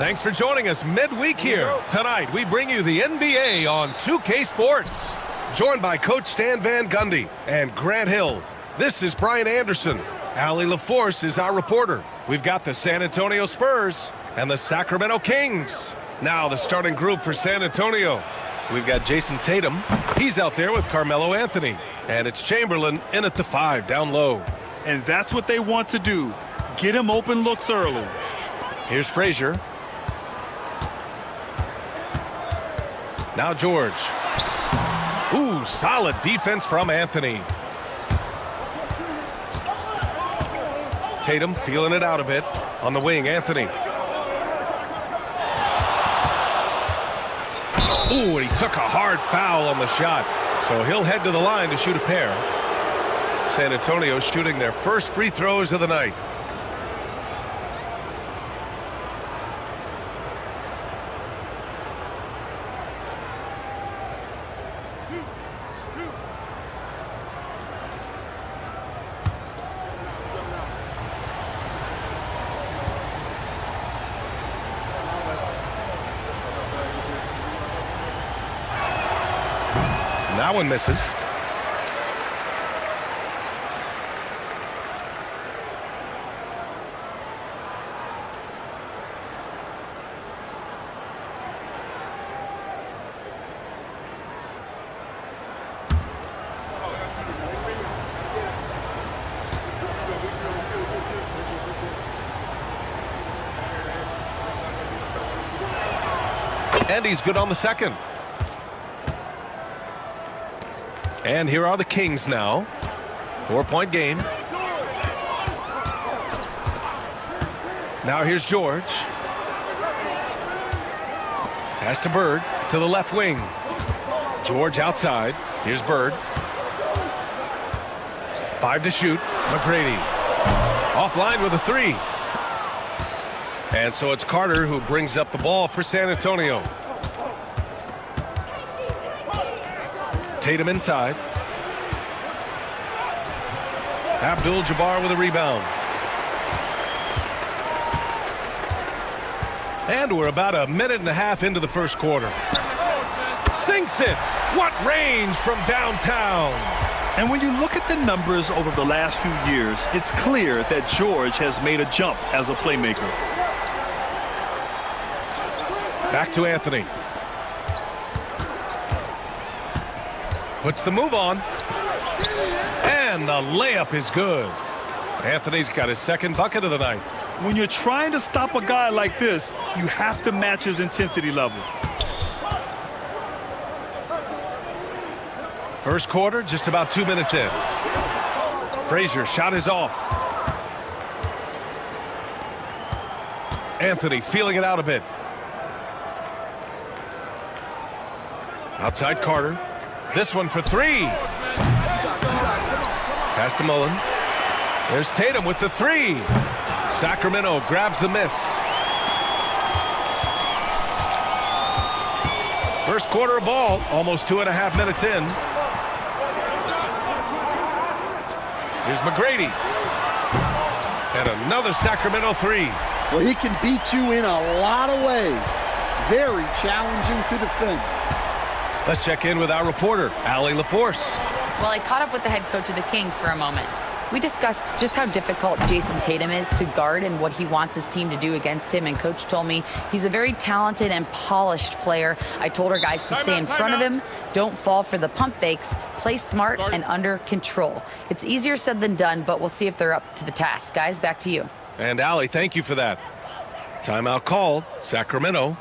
Thanks for joining us midweek here. Tonight, we bring you the NBA on 2K Sports. Joined by Coach Stan Van Gundy and Grant Hill. This is Brian Anderson. Allie LaForce is our reporter. We've got the San Antonio Spurs and the Sacramento Kings. Now the starting group for San Antonio. We've got Jason Tatum. He's out there with Carmelo Anthony. And it's Chamberlain in at the 5, down low. And that's what they want to do. Get him open looks early. Here's Frazier. Now George. Ooh, solid defense from Anthony. Tatum feeling it out a bit. On the wing, Anthony. Ooh, and he took a hard foul on the shot. So he'll head to the line to shoot a pair. San Antonio shooting their first free throws of the night. That one misses. And he's good on the second. And here are the Kings now. 4-point game. Now here's George. Pass to Bird to the left wing. George outside. Here's Bird. 5 to shoot. McGrady. Offline with a 3. And so it's Carter who brings up the ball for San Antonio. Tatum inside. Abdul-Jabbar with a rebound. And we're about a minute and a half into the first quarter. Sinks it. What range from downtown. And when you look at the numbers over the last few years, it's clear that George has made a jump as a playmaker. Back to Anthony. Puts the move on. And the layup is good. Anthony's got his second bucket of the night. When you're trying to stop a guy like this, you have to match his intensity level. First quarter, just about 2 minutes in. Frazier shot is off. Anthony feeling it out a bit. Outside Carter. This one for 3. Pass to Mullen. There's Tatum with the 3. Sacramento grabs the miss. First quarter of ball, almost 2.5 minutes in. Here's McGrady. And another Sacramento 3. Well, he can beat you in a lot of ways. Very challenging to defend. Let's check in with our reporter, Allie LaForce. Well, I caught up with the head coach of the Kings for a moment. We discussed just how difficult Jason Tatum is to guard and what he wants his team to do against him. And Coach told me he's a very talented and polished player. I told our guys to stay in front of him, don't fall for the pump fakes, play smart and under control. It's easier said than done, but we'll see if they're up to the task. Guys, back to you. And Allie, thank you for that. Timeout called, Sacramento.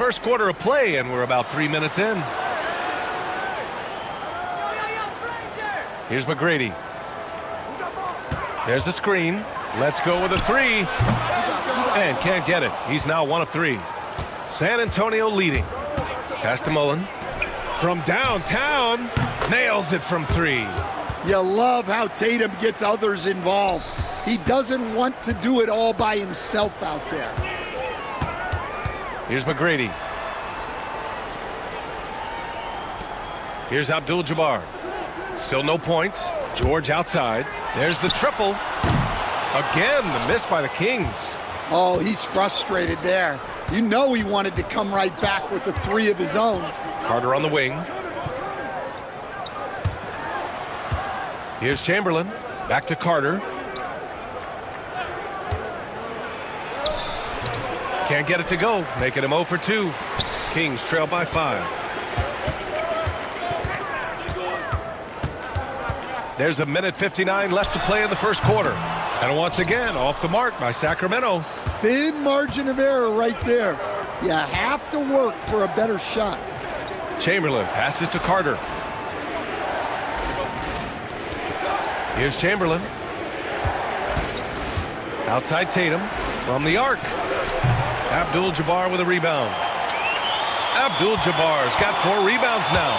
first quarter of play, and we're about 3 minutes in. Here's McGrady. There's the screen. Let's go with a three. And can't get it. He's now 1 of 3. San Antonio leading. Pass to Mullen. From downtown. Nails it from 3. You love how Tatum gets others involved. He doesn't want to do it all by himself out there. Here's McGrady. Here's Abdul-Jabbar. Still no points. George outside. There's the triple. Again, the miss by the Kings. Oh, he's frustrated there. You know he wanted to come right back with the 3 of his own. Carter on the wing. Here's Chamberlain. Back to Carter. Can't get it to go, making him 0 for 2. Kings trail by 5. There's a minute 59 left to play in the first quarter. And once again, off the mark by Sacramento. Thin margin of error right there. You have to work for a better shot. Chamberlain passes to Carter. Here's Chamberlain. Outside Tatum from the arc. Abdul-Jabbar with a rebound. Abdul-Jabbar's got 4 rebounds now.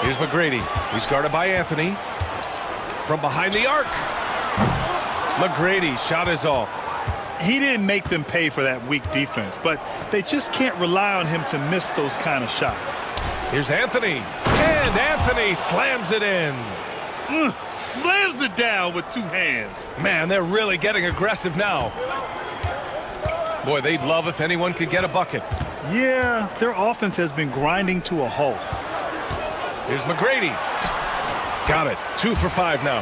Here's McGrady. He's guarded by Anthony. From behind the arc. McGrady shot is off. He didn't make them pay for that weak defense, but they just can't rely on him to miss those kind of shots. Here's Anthony. And Anthony slams it in. Slams it down with 2 hands. Man, they're really getting aggressive now. Boy, they'd love if anyone could get a bucket. Yeah, their offense has been grinding to a halt. Here's McGrady. Got it. 2 for 5 now.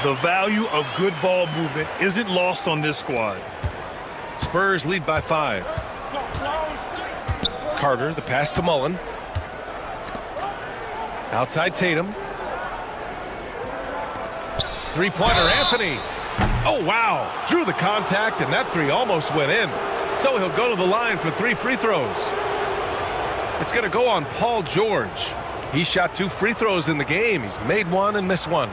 The value of good ball movement isn't lost on this squad. Spurs lead by 5. Carter, the pass to Mullen. Outside Tatum. Three-pointer, Anthony. Oh, wow. Drew the contact, and that 3 almost went in. So he'll go to the line for 3 free throws. It's going to go on Paul George. He shot 2 free throws in the game. He's made 1 and missed 1.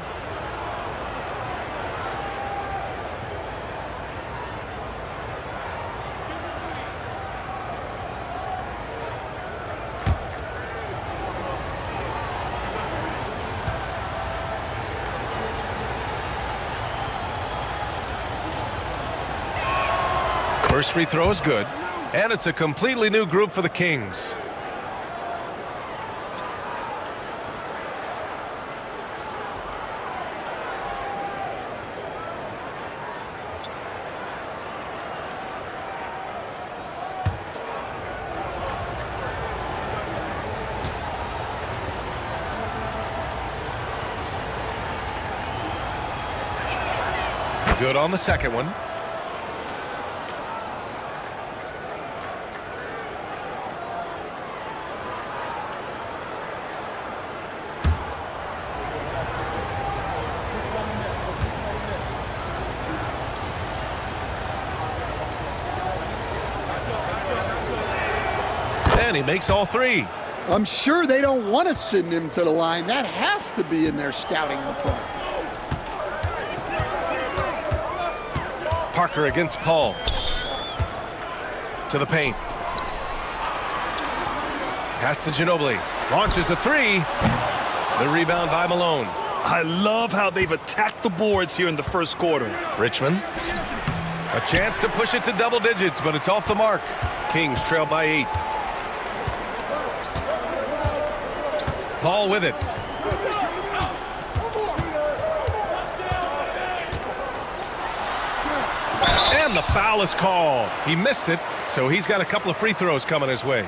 First free throw is good, and it's a completely new group for the Kings. Good on the second one. And he makes all 3. I'm sure they don't want to send him to the line. That has to be in their scouting report. Parker against Paul. To the paint. Pass to Ginobili. Launches a 3. The rebound by Malone. I love how they've attacked the boards here in the first quarter. Richmond. A chance to push it to double digits, but it's off the mark. Kings trail by 8. Paul with it. And the foul is called. He missed it, so he's got a couple of free throws coming his way.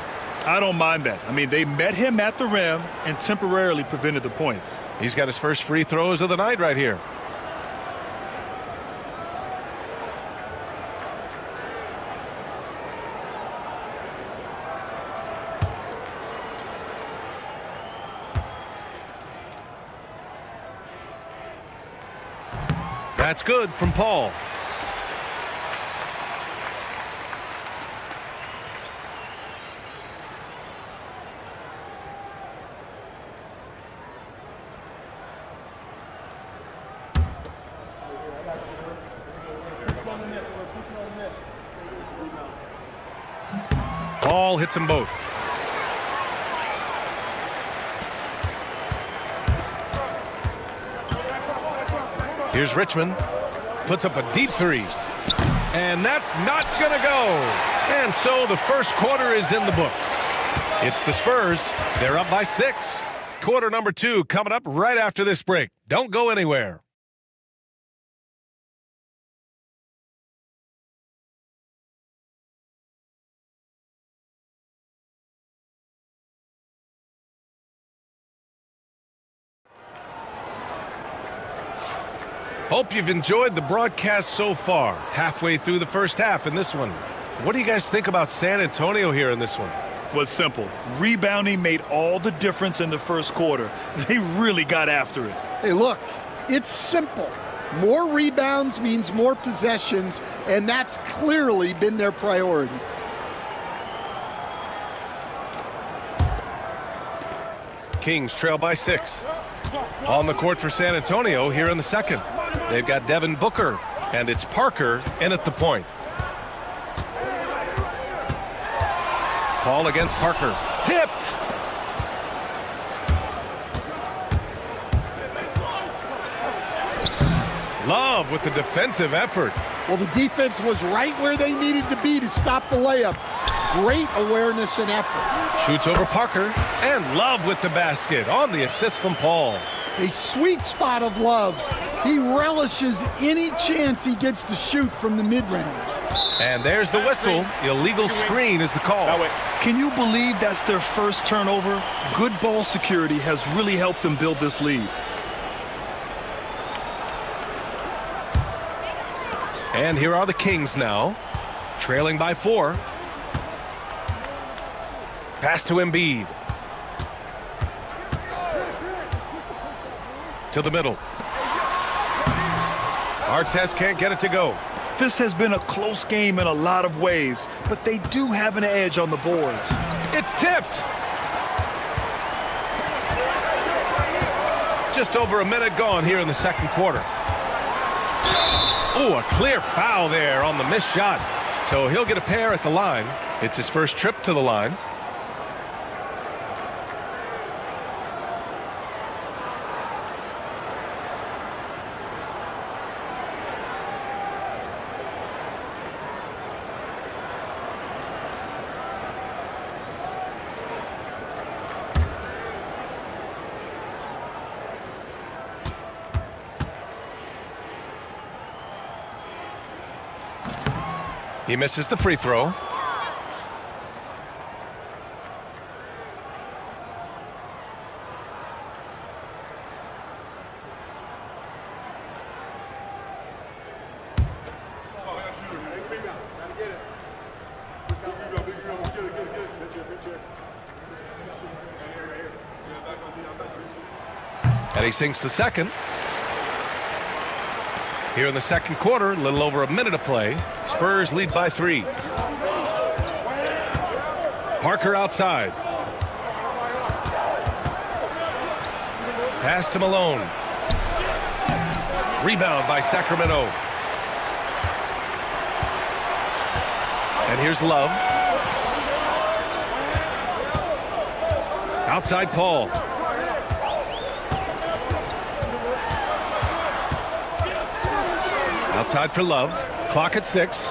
I don't mind that. I mean, they met him at the rim and temporarily prevented the points. He's got his first free throws of the night right here. That's good from Paul. Ball hits them both. Here's Richmond. Puts up a deep three. And that's not going to go. And so the first quarter is in the books. It's the Spurs. They're up by 6. Quarter number 2 coming up right after this break. Don't go anywhere. Hope you've enjoyed the broadcast so far. Halfway through the first half in this one. What do you guys think about San Antonio here in this one? Well, it's simple. Rebounding made all the difference in the first quarter. They really got after it. Hey, look, it's simple. More rebounds means more possessions, and that's clearly been their priority. Kings trail by 6. On the court for San Antonio here in the second. They've got Devin Booker, and it's Parker in at the point. Paul against Parker. Tipped! Love with the defensive effort. Well, the defense was right where they needed to be to stop the layup. Great awareness and effort. Shoots over Parker, and Love with the basket on the assist from Paul. A sweet spot of Love's. He relishes any chance he gets to shoot from the mid-range. And there's the whistle. Illegal screen is the call. Can you believe that's their first turnover? Good ball security has really helped them build this lead. And here are the Kings now, trailing by 4. Pass to Embiid. To the middle. Artest can't get it to go. This has been a close game in a lot of ways, but they do have an edge on the boards. It's tipped. Just over a minute gone here in the second quarter. Oh, a clear foul there on the missed shot. So he'll get a pair at the line. It's his first trip to the line. He misses the free throw. And he sinks the second. Here in the second quarter, a little over a minute of play. Spurs lead by 3. Parker outside. Pass to Malone. Rebound by Sacramento. And here's Love. Outside Paul. Outside for Love. Clock at 6.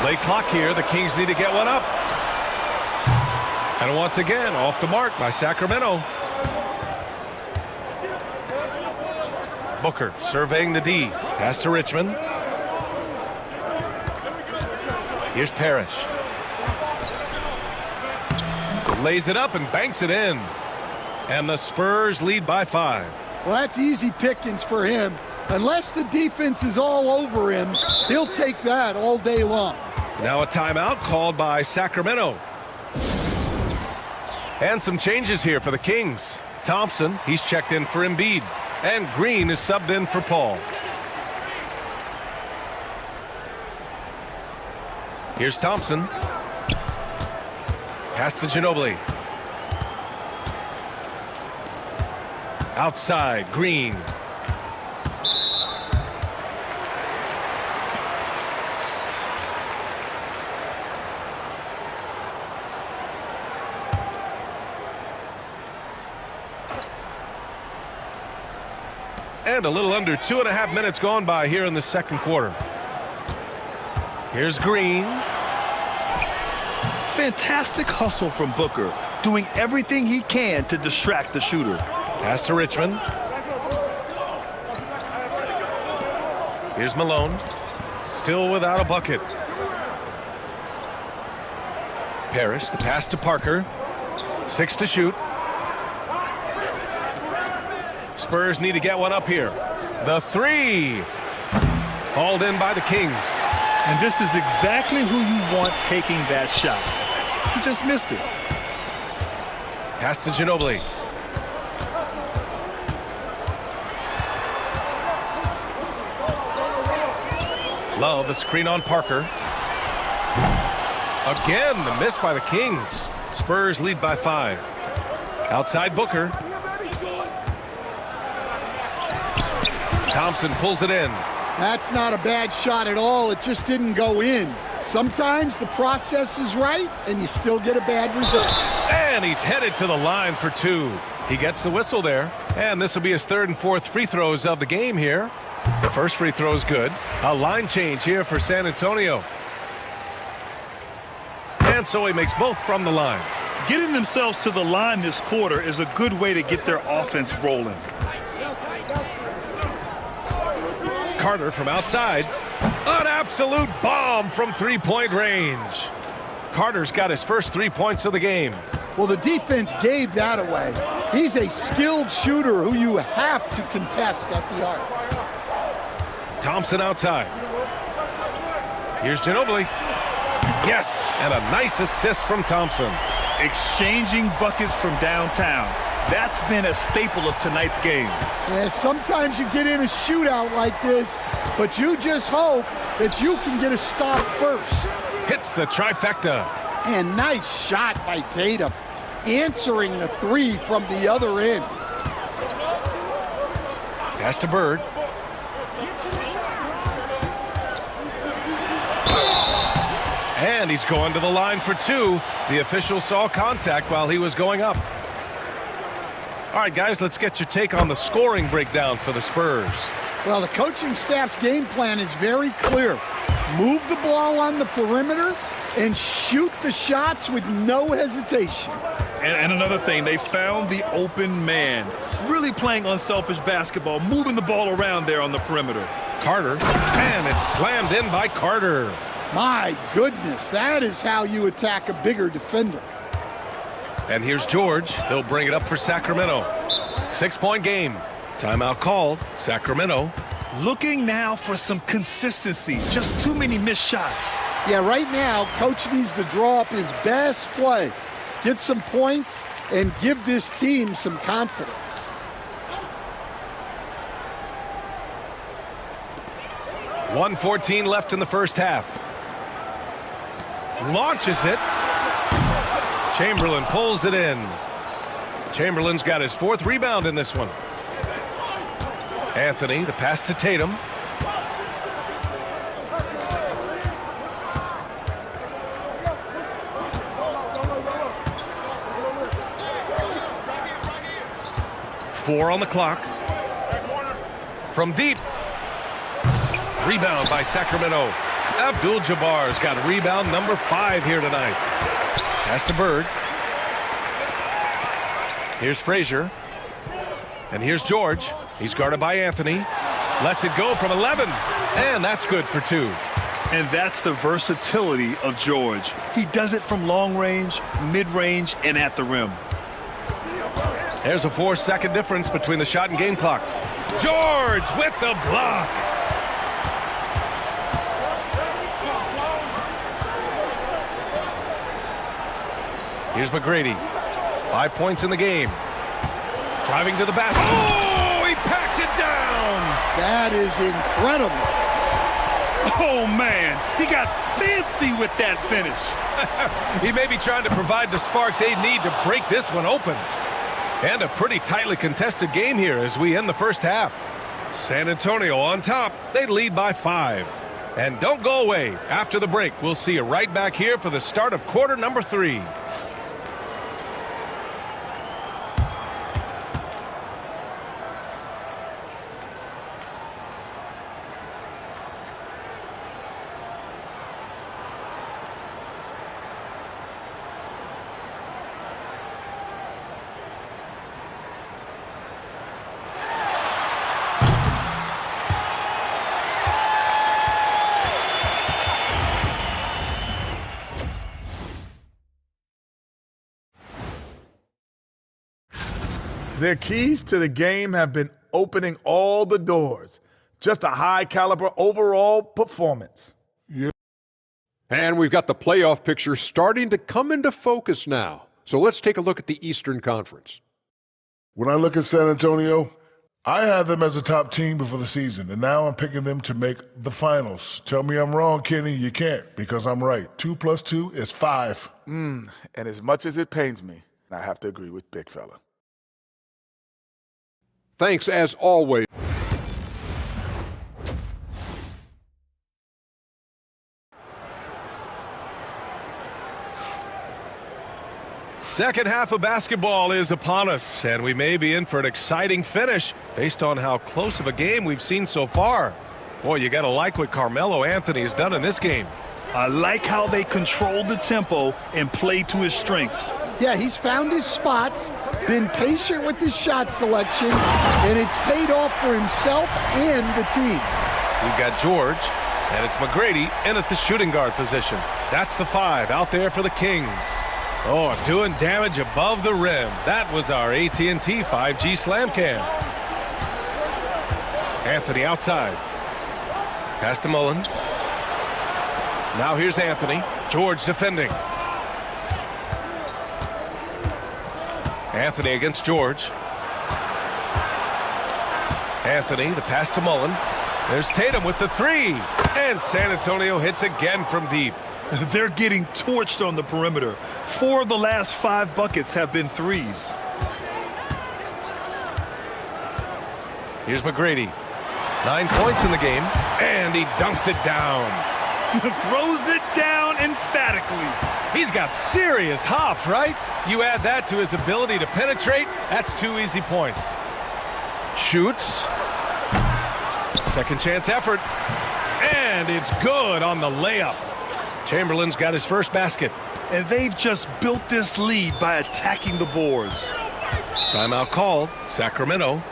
Late clock here. The Kings need to get one up. And once again, off the mark by Sacramento. Booker surveying the D. Pass to Richmond. Here's Parrish. Lays it up and banks it in. And the Spurs lead by 5. Well, that's easy pickings for him. Unless the defense is all over him, he'll take that all day long. Now a timeout called by Sacramento. And some changes here for the Kings. Thompson, he's checked in for Embiid. And Green is subbed in for Paul. Here's Thompson. Pass to Ginobili. Outside, Green. And a little under 2.5 minutes gone by here in the second quarter. Here's Green. Fantastic hustle from Booker, doing everything he can to distract the shooter. Pass to Richmond. Here's Malone. Still without a bucket. Parrish, the pass to Parker. 6 to shoot. Spurs need to get one up here. The 3. Hauled in by the Kings. And this is exactly who you want taking that shot. He just missed it. Pass to Ginobili. Love, a screen on Parker. Again, the miss by the Kings. Spurs lead by 5. Outside Booker. Thompson pulls it in. That's not a bad shot at all. It just didn't go in. Sometimes the process is right, and you still get a bad result. And he's headed to the line for 2. He gets the whistle there. And this will be his 3rd and 4th free throws of the game here. The first free throw is good. A line change here for San Antonio. And so he makes both from the line. Getting themselves to the line this quarter is a good way to get their offense rolling. Carter from outside. An absolute bomb from three-point range. Carter's got his first 3 points of the game. Well, the defense gave that away. He's a skilled shooter who you have to contest at the arc. Thompson outside. Here's Ginobili. Yes, and a nice assist from Thompson. Exchanging buckets from downtown. That's been a staple of tonight's game. Yeah, sometimes you get in a shootout like this, but you just hope that you can get a stop first. Hits the trifecta. And nice shot by Tatum, answering the 3 from the other end. Pass to Bird. And he's going to the line for 2. The official saw contact while he was going up. All right, guys, let's get your take on the scoring breakdown for the Spurs. Well, the coaching staff's game plan is very clear. Move the ball on the perimeter and shoot the shots with no hesitation. And another thing, they found the open man. Really playing unselfish basketball, moving the ball around there on the perimeter. Carter, and it's slammed in by Carter. My goodness, that is how you attack a bigger defender. And here's George. He'll bring it up for Sacramento. 6-point game. Timeout called. Sacramento. Looking now for some consistency. Just too many missed shots. Yeah, right now, coach needs to draw up his best play, get some points, and give this team some confidence. .114 left in the first half. Launches it. Chamberlain pulls it in. Chamberlain's got his 4th rebound in this one. Anthony, the pass to Tatum. Four on the clock. From deep. Rebound by Sacramento. Abdul-Jabbar's got rebound number 5 here tonight. Pass to Bird. Here's Frazier. And here's George. He's guarded by Anthony. Lets it go from 11. And that's good for 2. And that's the versatility of George. He does it from long range, mid-range, and at the rim. There's a 4-second difference between the shot and game clock. George with the block. Here's McGrady. 5 points in the game. Driving to the basket. Oh, he packs it down. That is incredible. Oh, man. He got fancy with that finish. He may be trying to provide the spark they need to break this one open. And a pretty tightly contested game here as we end the first half. San Antonio on top. They lead by 5. And don't go away. After the break, we'll see you right back here for the start of quarter number 3. Their keys to the game have been opening all the doors. Just a high-caliber overall performance. And we've got the playoff picture starting to come into focus now. So let's take a look at the Eastern Conference. When I look at San Antonio, I had them as a top team before the season, and now I'm picking them to make the finals. Tell me I'm wrong, Kenny. You can't, because I'm right. 2 + 2 is 5. And as much as it pains me, I have to agree with Big Fella. Thanks as always. Second half of basketball is upon us, and we may be in for an exciting finish based on how close of a game we've seen so far. Boy, you got to like what Carmelo Anthony has done in this game. I like how they controlled the tempo and played to his strengths. Yeah, he's found his spots, been patient with his shot selection, and it's paid off for himself and the team. We've got George, and it's McGrady in at the shooting guard position. That's the 5 out there for the Kings. Oh, doing damage above the rim. That was our AT&T 5G Slam Cam. Anthony outside. Pass to Mullen. Now here's Anthony. George defending. Anthony against George. Anthony, the pass to Mullen. There's Tatum with the 3. And San Antonio hits again from deep. They're getting torched on the perimeter. 4 of the last 5 buckets have been threes. Here's McGrady. 9 points in the game, and he dunks it down. Throws it down emphatically. He's got serious hops, right? You add that to his ability to penetrate, that's 2 easy points. Shoots. Second chance effort. And it's good on the layup. Chamberlain's got his first basket. And they've just built this lead by attacking the boards. Timeout called. Sacramento.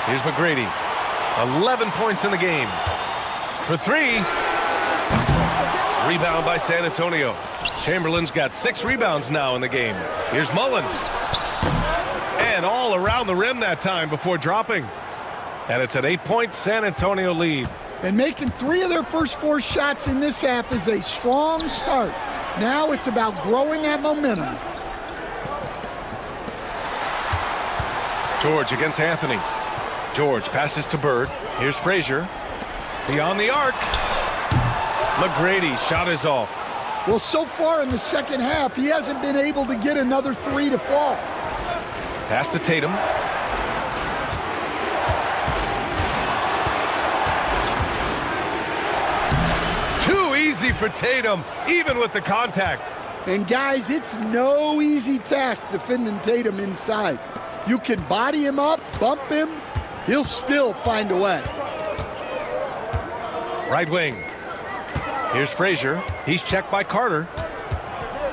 Here's McGrady. 11 points in the game. For 3. Rebound by San Antonio. Chamberlain's got 6 rebounds now in the game. Here's Mullen. And all around the rim that time before dropping. And it's an 8-point San Antonio lead. And making 3 of their first 4 shots in this half is a strong start. Now it's about growing that momentum. George against Anthony. George passes to Bird. Here's Frazier. Beyond the arc. McGrady shot is off. Well, so far in the second half, he hasn't been able to get another 3 to fall. Pass to Tatum. Too easy for Tatum, even with the contact. And guys, it's no easy task defending Tatum inside. You can body him up, bump him, he'll still find a way. Right wing. Here's Frazier. He's checked by Carter.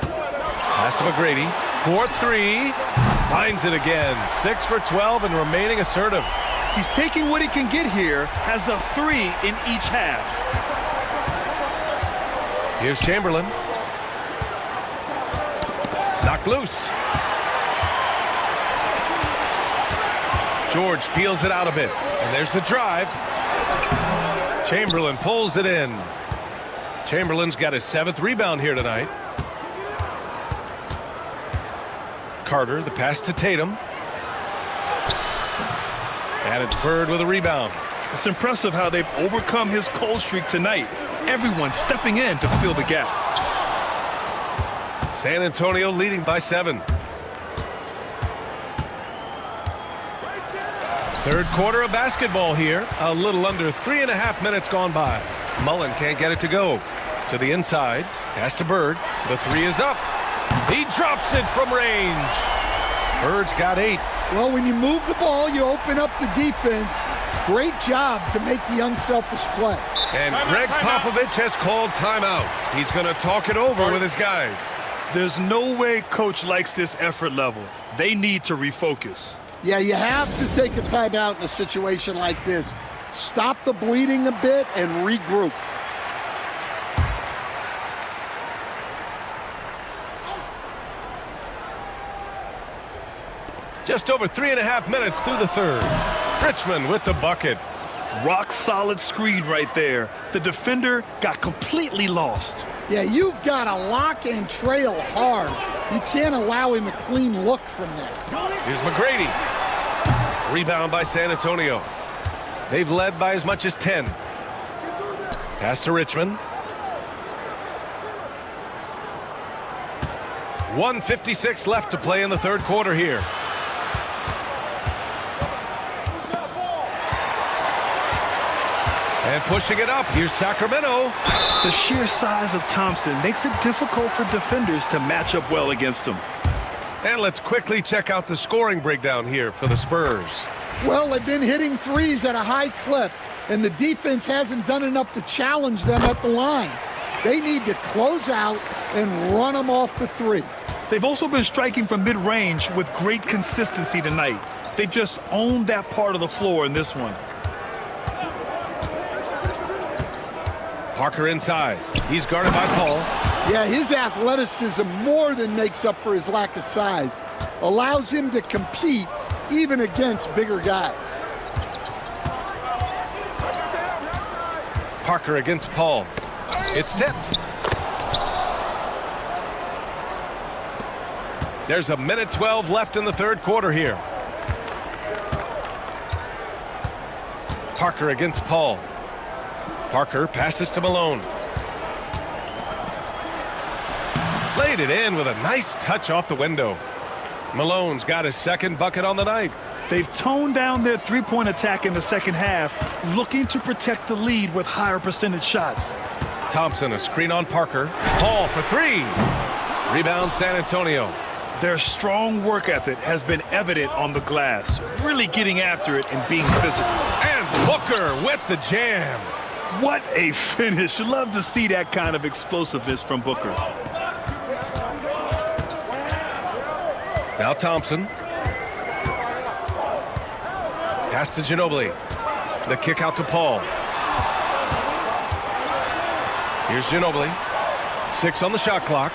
Pass to McGrady. 4-3. Finds it again. 6 for 12 and remaining assertive. He's taking what he can get here. Has a 3 in each half. Here's Chamberlain. Knocked loose. George feels it out a bit. And there's the drive. Chamberlain pulls it in. Chamberlain's got his 7th rebound here tonight. Carter, the pass to Tatum. And it's Bird with a rebound. It's impressive how they've overcome his cold streak tonight. Everyone stepping in to fill the gap. San Antonio leading by 7. Third quarter of basketball here. A little under 3.5 minutes gone by. Mullen can't get it to go. To the inside. Pass to Bird. The 3 is up. He drops it from range. Birds got 8. Well, when you move the ball, you open up the defense. Great job to make the unselfish play. And Greg Popovich has called timeout. He's going to talk it over with his guys. There's no way coach likes this effort level. They need to refocus. Yeah, you have to take a timeout in a situation like this. Stop the bleeding a bit and regroup. Just over 3.5 minutes through the third. Richmond with the bucket. Rock solid screen right there. The defender got completely lost. Yeah, you've got to lock and trail hard. You can't allow him a clean look from there. Here's McGrady. Rebound by San Antonio. They've led by as much as 10. Pass to Richmond. 1:56 left to play in the third quarter here. And pushing it up, here's Sacramento. The sheer size of Thompson makes it difficult for defenders to match up well against him. And let's quickly check out the scoring breakdown here for the Spurs. Well, they've been hitting threes at a high clip, and the defense hasn't done enough to challenge them at the line. They need to close out and run them off the three. They've also been striking from mid-range with great consistency tonight. They just owned that part of the floor in this one. Parker inside. He's guarded by Paul. Yeah, his athleticism more than makes up for his lack of size. Allows him to compete even against bigger guys. Parker against Paul. It's tipped. There's a minute 12 left in the third quarter here. Parker against Paul. Parker passes to Malone. Laid it in with a nice touch off the window. Malone's got his second bucket on the night. They've toned down their three-point attack in the second half, looking to protect the lead with higher percentage shots. Thompson, a screen on Parker. Paul for 3. Rebound San Antonio. Their strong work ethic has been evident on the glass, really getting after it and being physical. And Booker with the jam. What a finish. Love to see that kind of explosiveness from Booker. Now Thompson. Pass to Ginobili. The kick out to Paul. Here's Ginobili. 6 on the shot clock.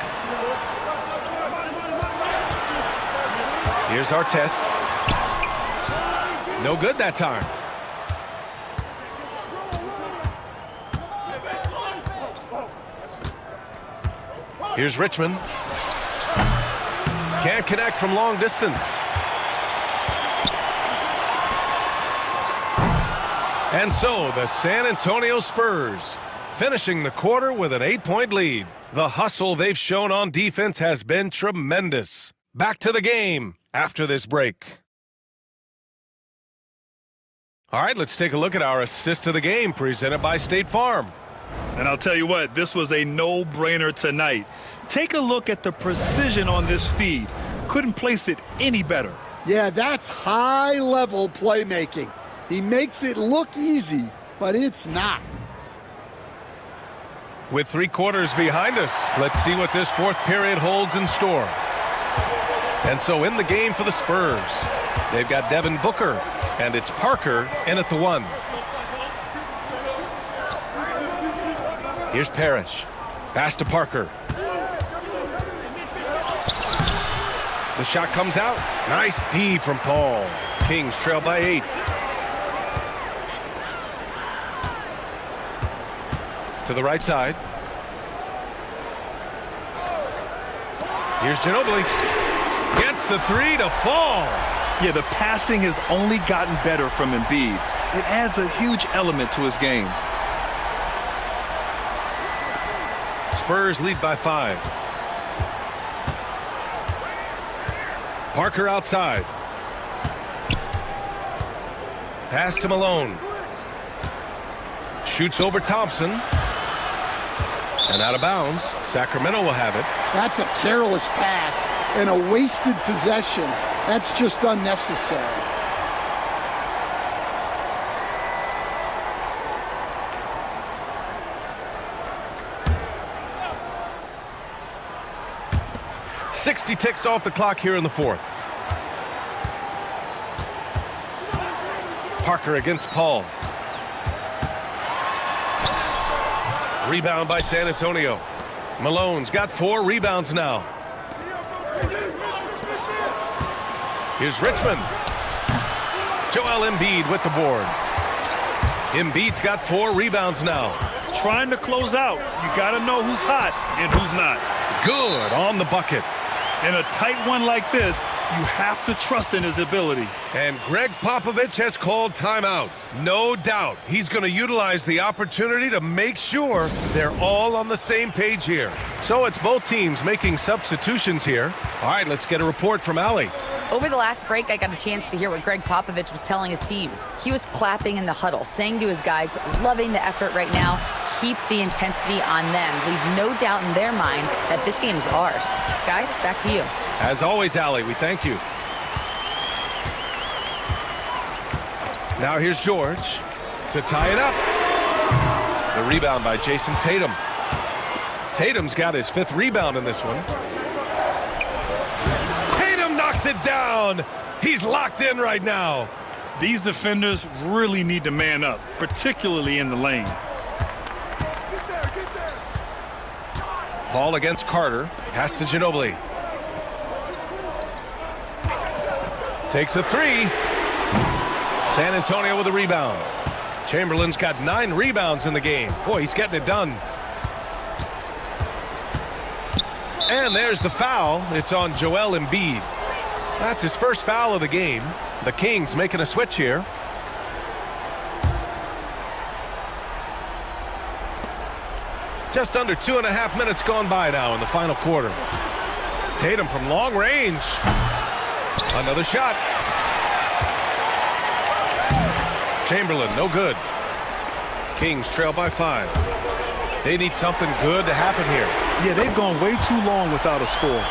Here's Artest. No good that time. Here's Richmond. Can't connect from long distance. And so the San Antonio Spurs finishing the quarter with an 8-point lead. The hustle they've shown on defense has been tremendous. Back to the game after this break. All right, let's take a look at our assist of the game presented by State Farm. And I'll tell you what, this was a no-brainer tonight. Take a look at the precision on this feed. Couldn't place it any better. Yeah, that's high-level playmaking. He makes it look easy, but it's not. With 3 quarters behind us, let's see what this fourth period holds in store. And so in the game for the Spurs, they've got Devin Booker, and it's Parker in at the 1. Here's Parrish. Pass to Parker. The shot comes out. Nice D from Paul. Kings trail by 8. To the right side. Here's Ginobili. Gets the 3 to fall. Yeah, the passing has only gotten better from Embiid. It adds a huge element to his game. Spurs lead by 5. Parker outside. Pass to Malone. Shoots over Thompson. And out of bounds. Sacramento will have it. That's a careless pass and a wasted possession. That's just unnecessary. "60 ticks off the clock here in the fourth. Parker against Paul. Rebound by San Antonio. Malone's got 4 rebounds now. Here's Richmond. Joel Embiid with the board. Embiid's got 4 rebounds now. Trying to close out. You got to know who's hot and who's not. Good on the bucket. In a tight one like this, you have to trust in his ability. And Greg Popovich has called timeout. No doubt he's going to utilize the opportunity to make sure they're all on the same page here. So it's both teams making substitutions here. All right, let's get a report from Allie. Over the last break, I got a chance to hear what Greg Popovich was telling his team. He was clapping in the huddle, saying to his guys, loving the effort right now, keep the intensity on them. Leave no doubt in their mind that this game is ours. Guys, back to you. As always, Allie, we thank you. Now here's George to tie it up. The rebound by Jason Tatum. Tatum's got his 5th rebound in this one. Knocks it down. He's locked in right now. These defenders really need to man up, particularly in the lane. Paul against Carter. Pass to Ginobili. Takes a 3. San Antonio with a rebound. Chamberlain's got 9 rebounds in the game. Boy, he's getting it done. And there's the foul. It's on Joel Embiid. That's his first foul of the game. The Kings making a switch here. Just under 2.5 minutes gone by now in the final quarter. Tatum from long range. Another shot. Chamberlain, no good. Kings trail by 5. They need something good to happen here. Yeah, they've gone way too long without a score.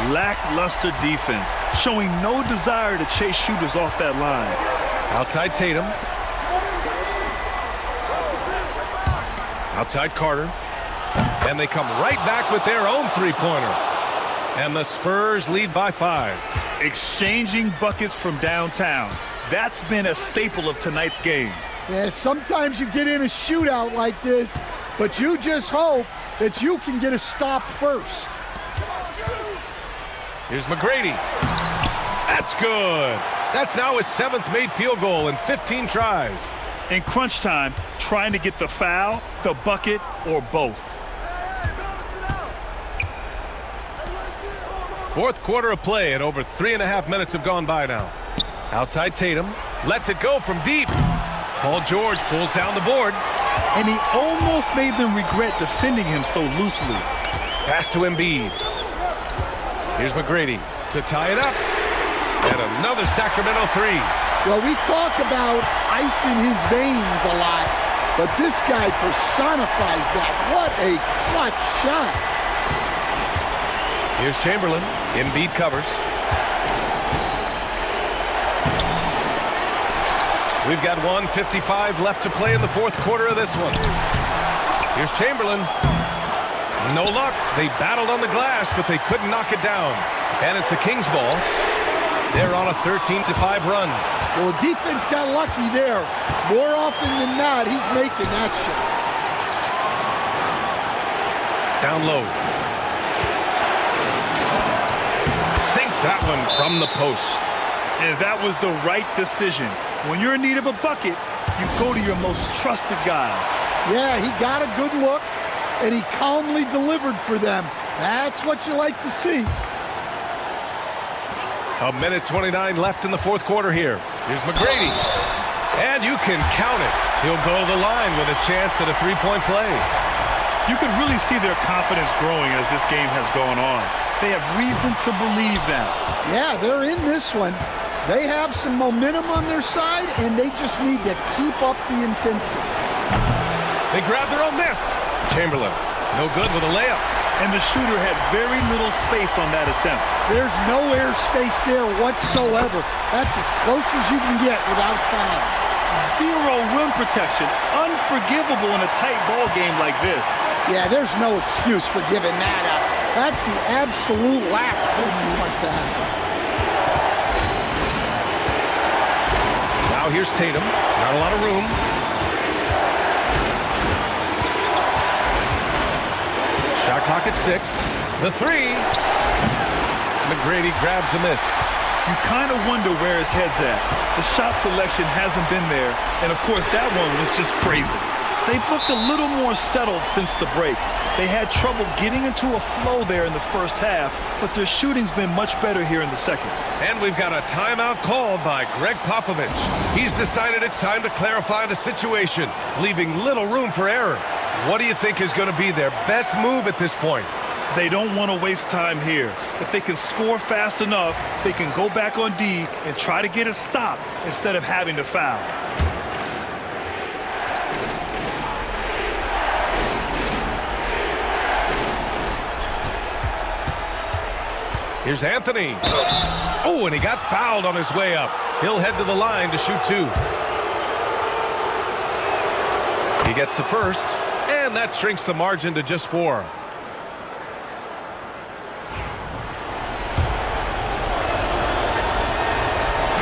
Lackluster defense, showing no desire to chase shooters off that line. Outside Tatum. Outside Carter. And they come right back with their own 3-pointer. And the Spurs lead by 5. Exchanging buckets from downtown. That's been a staple of tonight's game. Yeah, sometimes you get in a shootout like this, but you just hope that you can get a stop first. Here's McGrady. That's good. That's now his 7th made field goal in 15 tries. In crunch time, trying to get the foul, the bucket, or both. Fourth quarter of play and over 3.5 minutes have gone by now. Outside Tatum. Lets it go from deep. Paul George pulls down the board. And he almost made them regret defending him so loosely. Pass to Embiid. Here's McGrady to tie it up. And another Sacramento 3. Well, we talk about ice in his veins a lot, but this guy personifies that. What a clutch shot. Here's Chamberlain. Embiid covers. We've got 1:55 left to play in the fourth quarter of this one. Here's Chamberlain. No luck. They battled on the glass, but they couldn't knock it down. And it's the Kings ball. They're on a 13-5 run. Well, the defense got lucky there. More often than not, he's making that shot. Down low. Sinks that one from the post. And that was the right decision. When you're in need of a bucket, you go to your most trusted guys. Yeah, he got a good look, and he calmly delivered for them. That's what you like to see. A minute 29 left in the fourth quarter here. Here's McGrady. And you can count it. He'll go to the line with a chance at a three-point play. You can really see their confidence growing as this game has gone on. They have reason to believe that. Yeah, they're in this one. They have some momentum on their side, and they just need to keep up the intensity. They grab their own miss. Chamberlain, no good with a layup. and the shooter had very little space on that attempt. There's no air space there whatsoever. That's as close as you can get without foul. Zero rim protection. Unforgivable in a tight ball game like this. Yeah, there's no excuse for giving that up. That's the absolute last thing you want to happen. Now here's Tatum. Not a lot of room. Shot clock at 6. The 3. McGrady grabs a miss. You kind of wonder where his head's at. The shot selection hasn't been there, and of course that one was just crazy. They've looked a little more settled since the break. They had trouble getting into a flow there in the first half, but their shooting's been much better here in the second. And we've got a timeout called by Greg Popovich. He's decided it's time to clarify the situation, leaving little room for error. What do you think is going to be their best move at this point? They don't want to waste time here. If they can score fast enough, they can go back on D and try to get a stop instead of having to foul. Here's Anthony. Oh, and he got fouled on his way up. He'll head to the line to shoot 2. He gets the first, and that shrinks the margin to just 4.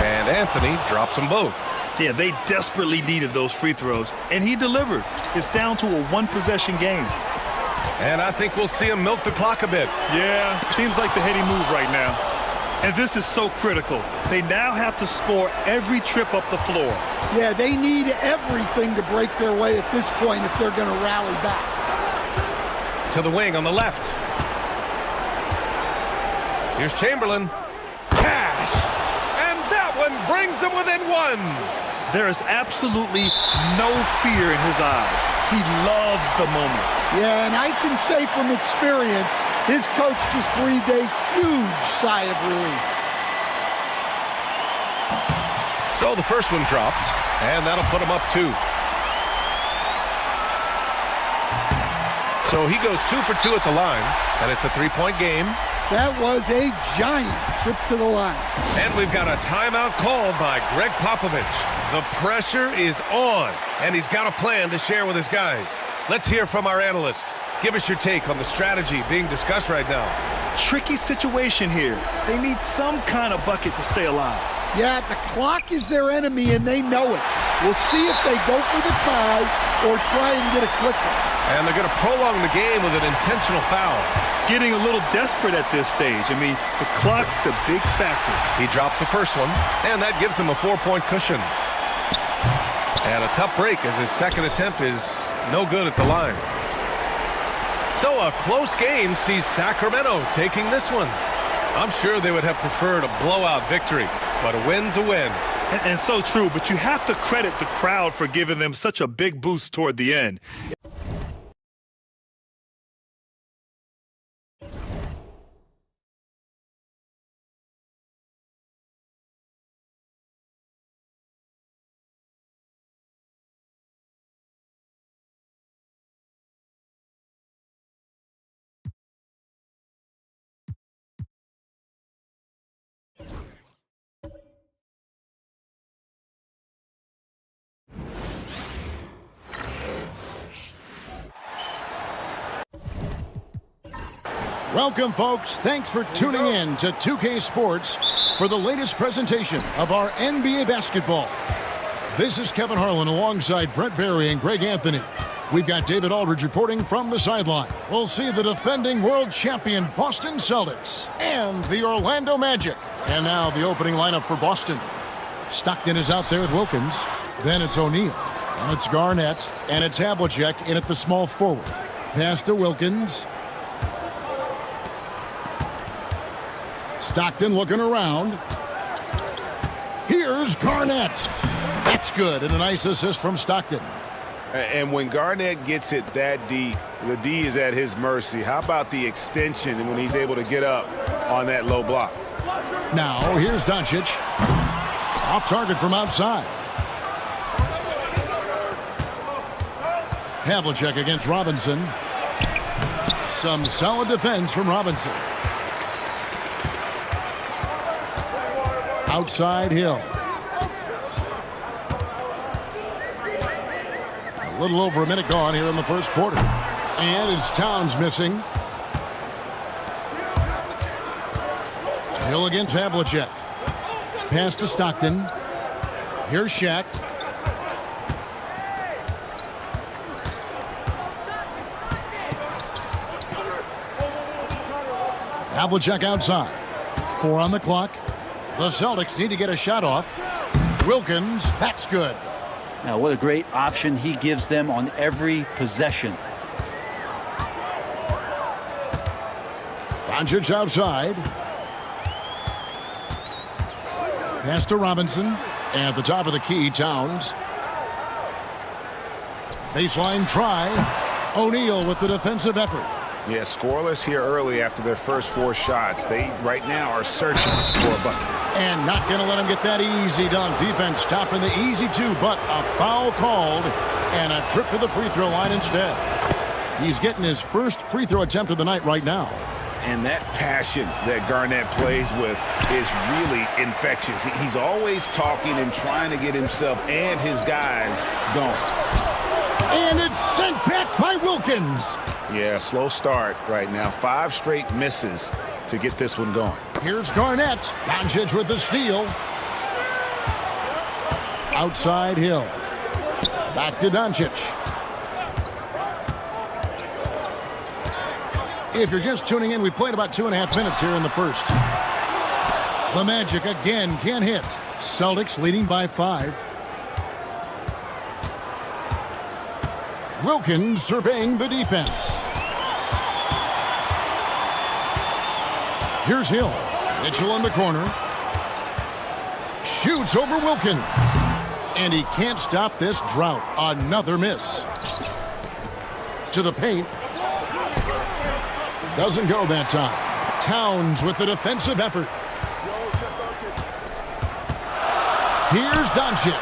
And Anthony drops them both. Yeah, they desperately needed those free throws, and he delivered. It's down to a one-possession game. And I think we'll see him milk the clock a bit. Yeah, seems like the heady move right now. And this is so critical. They now have to score every trip up the floor. Yeah, they need everything to break their way at this point if they're going to rally back. To the wing on the left. Here's Chamberlain. Cash! And that one brings them within 1. There is absolutely no fear in his eyes. He loves the moment. Yeah, and I can say from experience, his coach just breathed a huge sigh of relief. So the first one drops, and that'll put him up 2. So he goes 2 for 2 at the line, and it's a 3-point game. That was a giant trip to the line. And we've got a timeout called by Greg Popovich. The pressure is on, and he's got a plan to share with his guys. Let's hear from our analyst. Give us your take on the strategy being discussed right now. Tricky situation here. They need some kind of bucket to stay alive. Yeah, the clock is their enemy, and they know it. We'll see if they go for the tie or try and get a quick one. And they're going to prolong the game with an intentional foul. Getting a little desperate at this stage. I mean, the clock's the big factor. He drops the first one, and that gives him a 4-point cushion. And a tough break as his second attempt is no good at the line. So a close game sees Sacramento taking this one. I'm sure they would have preferred a blowout victory, but a win's a win. And so true, but you have to credit the crowd for giving them such a big boost toward the end. Welcome, folks. Thanks for tuning in to 2K Sports for the latest presentation of our NBA basketball. This is Kevin Harlan alongside Brent Barry and Greg Anthony. We've got David Aldridge reporting from the sideline. We'll see the defending world champion Boston Celtics and the Orlando Magic. And now the opening lineup for Boston. Stockton is out there with Wilkins. Then it's O'Neal. And it's Garnett. And it's Havlicek in at the small forward. Pass to Wilkins. Stockton looking around. Here's Garnett. That's good, and a nice assist from Stockton. And when Garnett gets it that deep, the D is at his mercy. How about the extension when he's able to get up on that low block? Now, here's Doncic. Off target from outside. Havlicek against Robinson. Some solid defense from Robinson. Outside Hill. A little over a minute gone here in the first quarter. And it's Towns missing. Hill against Havlicek. Pass to Stockton. Here's Shaq. Havlicek outside. 4 on the clock. The Celtics need to get a shot off. Wilkins, that's good. Now, what a great option he gives them on every possession. Doncic outside. Pass to Robinson. At the top of the key, Towns. Baseline try. O'Neal with the defensive effort. Yeah, scoreless here early after their first 4 shots. They, right now, are searching for a bucket. And not going to let him get that easy done. Defense stopping the easy 2, but a foul called and a trip to the free throw line instead. He's getting his first free throw attempt of the night right now. And that passion that Garnett plays with is really infectious. He's always talking and trying to get himself and his guys going. And it's sent back by Wilkins. Yeah, slow start right now. 5 straight misses to get this one going. Here's Garnett. Doncic with the steal. Outside Hill. Back to Doncic. If you're just tuning in, we've played about 2.5 minutes here in the first. The Magic again can't hit. Celtics leading by 5. Wilkins surveying the defense. Here's Hill. Mitchell in the corner. Shoots over Wilkins. And he can't stop this drought. Another miss. To the paint. Doesn't go that time. Towns with the defensive effort. Here's Doncic.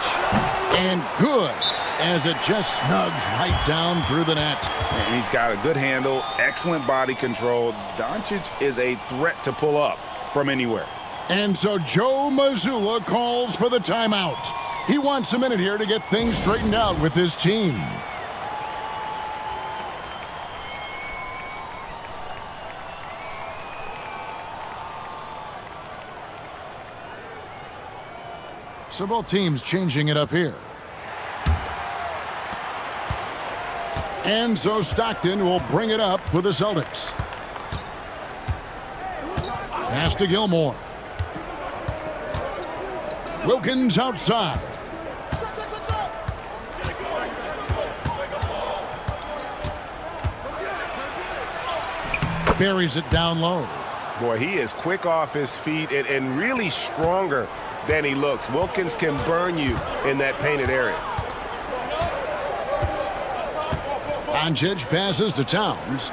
And good, as it just snugs right down through the net. And he's got a good handle, excellent body control. Doncic is a threat to pull up from anywhere. And so Joe Mazzulla calls for the timeout. He wants a minute here to get things straightened out with his team. So both teams changing it up here. And so Stockton will bring it up for the Celtics. Pass to Gilmore. Wilkins outside. Buries it down low. Boy, he is quick off his feet and really stronger than he looks. Wilkins can burn you in that painted area. Doncic passes to Towns.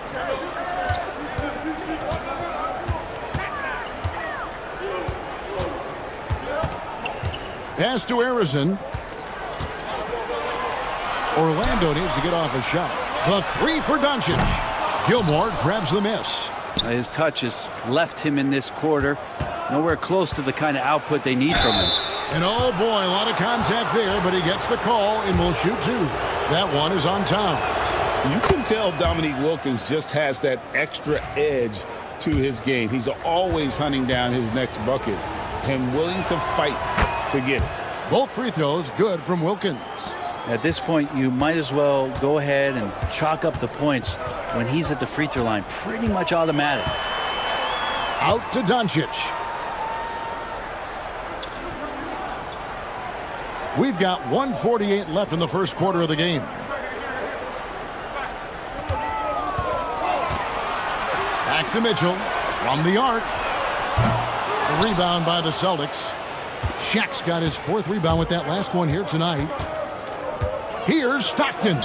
Pass to Harrison. Orlando needs to get off a shot. The 3 for Doncic. Gilmore grabs the miss. His touch has left him in this quarter. Nowhere close to the kind of output they need from him. And oh boy, a lot of contact there, but he gets the call and will shoot 2. That one is on Towns. You can tell Dominique Wilkins just has that extra edge to his game. He's always hunting down his next bucket and willing to fight to get it. Both free throws good from Wilkins. At this point, you might as well go ahead and chalk up the points when he's at the free throw line. Pretty much automatic. Out to Doncic. We've got 1:48 left in the first quarter of the game. Back to Mitchell from the arc. The rebound by the Celtics. Shaq's got his 4th rebound with that last one here tonight. Here's Stockton.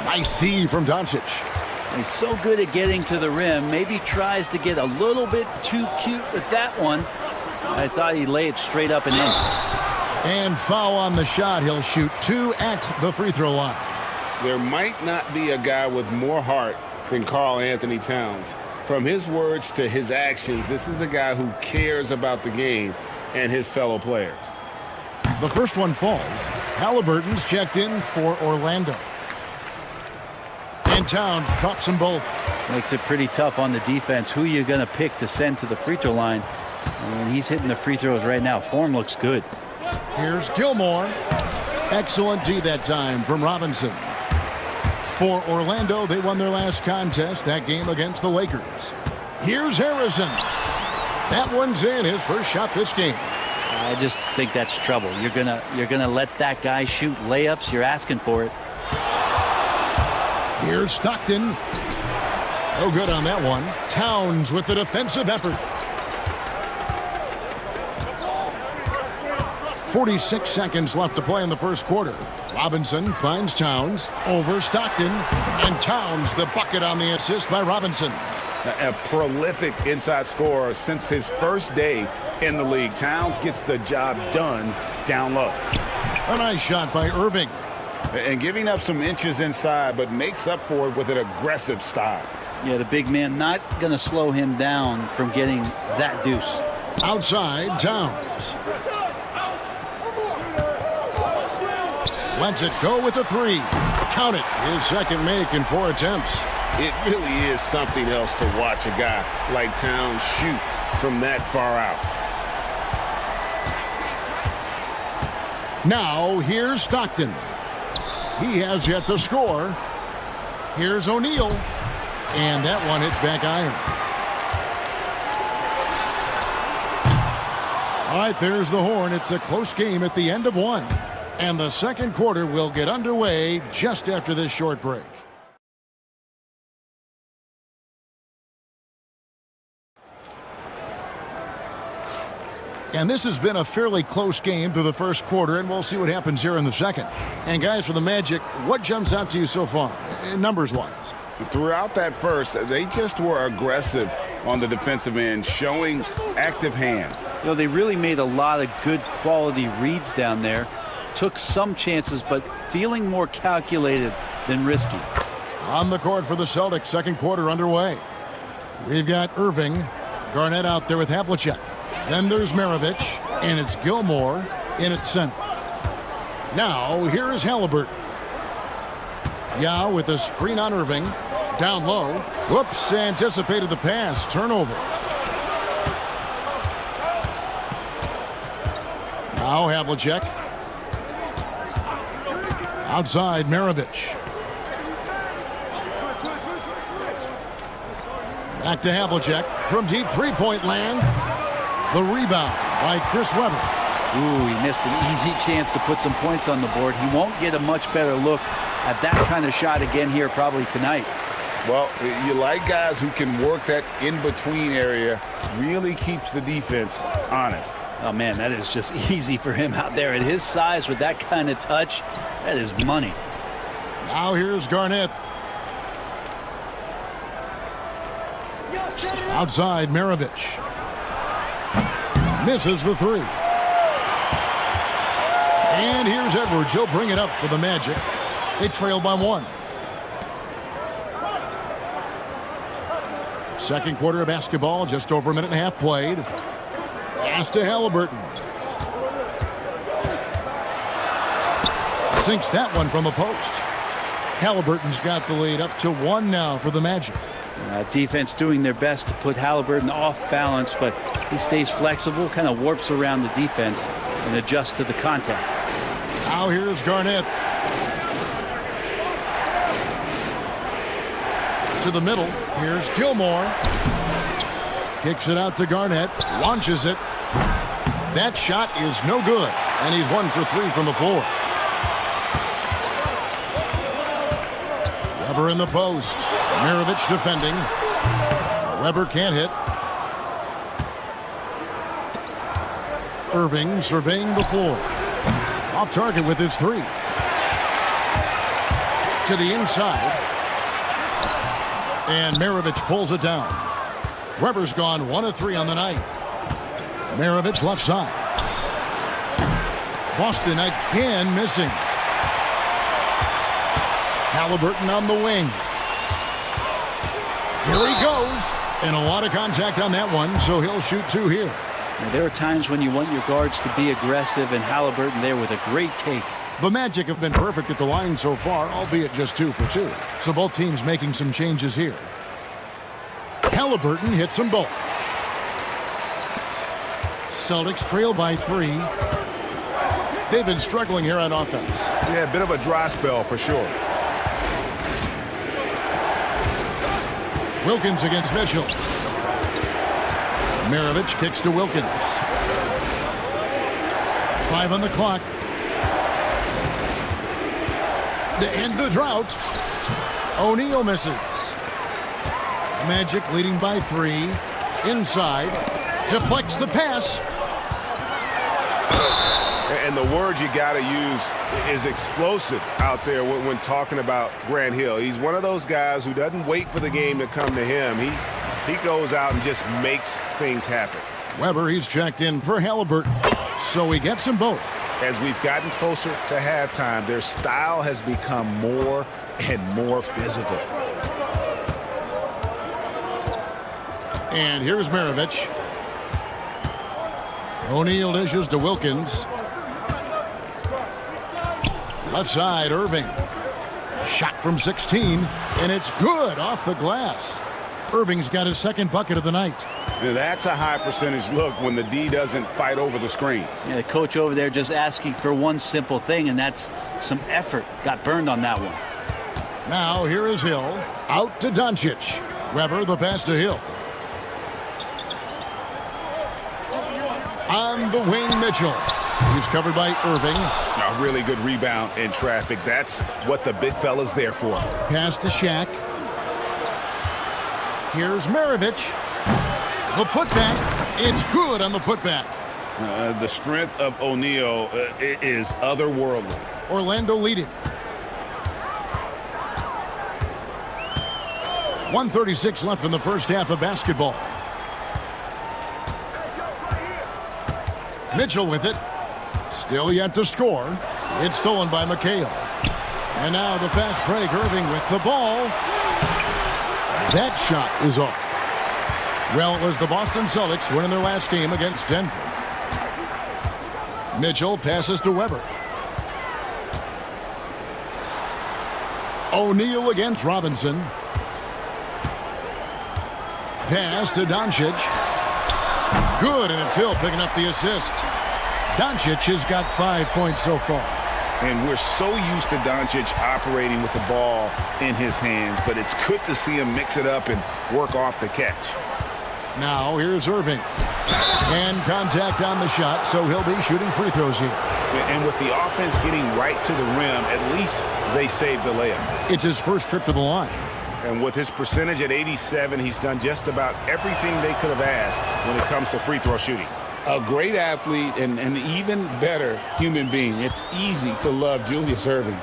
Nice D from Doncic. He's so good at getting to the rim. Maybe tries to get a little bit too cute with that one. I thought he'd lay it straight up and in. And foul on the shot. He'll shoot 2 at the free throw line. There might not be a guy with more heart than Karl Anthony Towns. From his words to his actions, this is a guy who cares about the game and his fellow players. The first one falls. Halliburton's checked in for Orlando. And Towns drops them both. Makes it pretty tough on the defense. Who you going to pick to send to the free throw line? And he's hitting the free throws right now. Form looks good. Here's Gilmore. Excellent D that time from Robinson. For Orlando, they won their last contest, that game against the Lakers. Here's Harrison. That one's in, his first shot this game. I just think that's trouble. You're gonna let that guy shoot layups. You're asking for it. Here's Stockton. No good on that one. Towns with the defensive effort. 46 seconds left to play in the first quarter. Robinson finds Towns over Stockton, and Towns the bucket on the assist by Robinson. A prolific inside scorer since his first day in the league. Towns gets the job done down low. A nice shot by Irving. And giving up some inches inside, but makes up for it with an aggressive stop. Yeah, the big man not going to slow him down from getting that deuce. Outside, Towns. Lets it go with a three. Count it. His second make in 4 attempts. It really is something else to watch a guy like Towns shoot from that far out. Now, here's Stockton. He has yet to score. Here's O'Neal. And that one hits back iron. All right, there's the horn. It's a close game at the end of one. And the second quarter will get underway just after this short break. And this has been a fairly close game through the first quarter, and we'll see what happens here in the second. And guys, for the Magic, what jumps out to you so far, numbers-wise? Throughout that first, they just were aggressive on the defensive end, showing active hands. You know, they really made a lot of good quality reads down there. Took some chances, but feeling more calculated than risky. On the court for the Celtics, second quarter underway. We've got Irving, Garnett out there with Havlicek. Then there's Maravich, and it's Gilmore in at center. Now, here is Halliburton. Yao with a screen on Irving. Down low. Whoops, anticipated the pass. Turnover. Now Havlicek. Outside, Maravich. Back to Havlicek from deep three-point land. The rebound by Chris Webber. Ooh, he missed an easy chance to put some points on the board. He won't get a much better look at that kind of shot again here probably tonight. Well, you like guys who can work that in-between area, really keeps the defense honest. Oh, man, that is just easy for him out there. At his size with that kind of touch, that is money. Now here's Garnett. Outside, Maravich. Misses the three. And here's Edwards. He'll bring it up for the Magic. They trail by 1. Second quarter of basketball, just over a minute and a half played. Pass to Halliburton. Sinks that one from the post. Halliburton's got the lead up to 1 now for the Magic. Defense doing their best to put Halliburton off balance, but he stays flexible, kind of warps around the defense and adjusts to the contact. Now here's Garnett. To the middle. Here's Gilmore. Kicks it out to Garnett. Launches it. That shot is no good. And he's 1 for 3 from the floor. Webber in the post. Maravich defending. Webber can't hit. Irving surveying the floor. Off target with his 3. To the inside. And Maravich pulls it down. Webber's gone 1 of 3 on the night. Maravich left side. Boston again missing. Halliburton on the wing. Here he goes. And a lot of contact on that one, so he'll shoot 2 here. Now, there are times when you want your guards to be aggressive, and Halliburton there with a great take. The Magic have been perfect at the line so far, albeit just 2 for 2. So both teams making some changes here. Halliburton hits them both. Celtics trail by 3. They've been struggling here on offense. Yeah, a bit of a dry spell for sure. Wilkins against Mitchell. Maravich kicks to Wilkins. 5 on the clock. To end the drought, O'Neal misses. Magic leading by 3. Inside. Deflects the pass. And the word you got to use is explosive out there when talking about Grant Hill. He's one of those guys who doesn't wait for the game to come to him. He goes out and just makes things happen. Weber, he's checked in for Halliburton. So he gets them both. As we've gotten closer to halftime, their style has become more and more physical. And here's Maravich. O'Neal dishes to Wilkins. Left side, Irving. Shot from 16, and it's good off the glass. Irving's got his second bucket of the night. Now that's a high percentage look when the D doesn't fight over the screen. Yeah, the coach over there just asking for one simple thing, and that's some effort. Got burned on that one. Now here is Hill. Out to Doncic. Weber, the pass to Hill. On the wing, Mitchell. He's covered by Irving. A really good rebound in traffic. That's what the big fella's there for. Pass to Shaq. Here's Maravich. The putback. It's good on the putback. The strength of O'Neal is otherworldly. Orlando leading. 1:36 left in the first half of basketball. Mitchell with it. Still yet to score. It's stolen by McHale. And now the fast break. Irving with the ball. That shot is off. Well, it was the Boston Celtics winning their last game against Denver. Mitchell passes to Weber. O'Neal against Robinson. Pass to Doncic. Good, and it's Hill picking up the assist. Doncic has got 5 points so far. And we're so used to Doncic operating with the ball in his hands, but it's good to see him mix it up and work off the catch. Now here's Irving. And contact on the shot, so he'll be shooting free throws here. And with the offense getting right to the rim, at least they saved the layup. It's his first trip to the line. And with his percentage at 87, he's done just about everything they could have asked when it comes to free throw shooting. A great athlete and an even better human being. It's easy to love Julius Irving.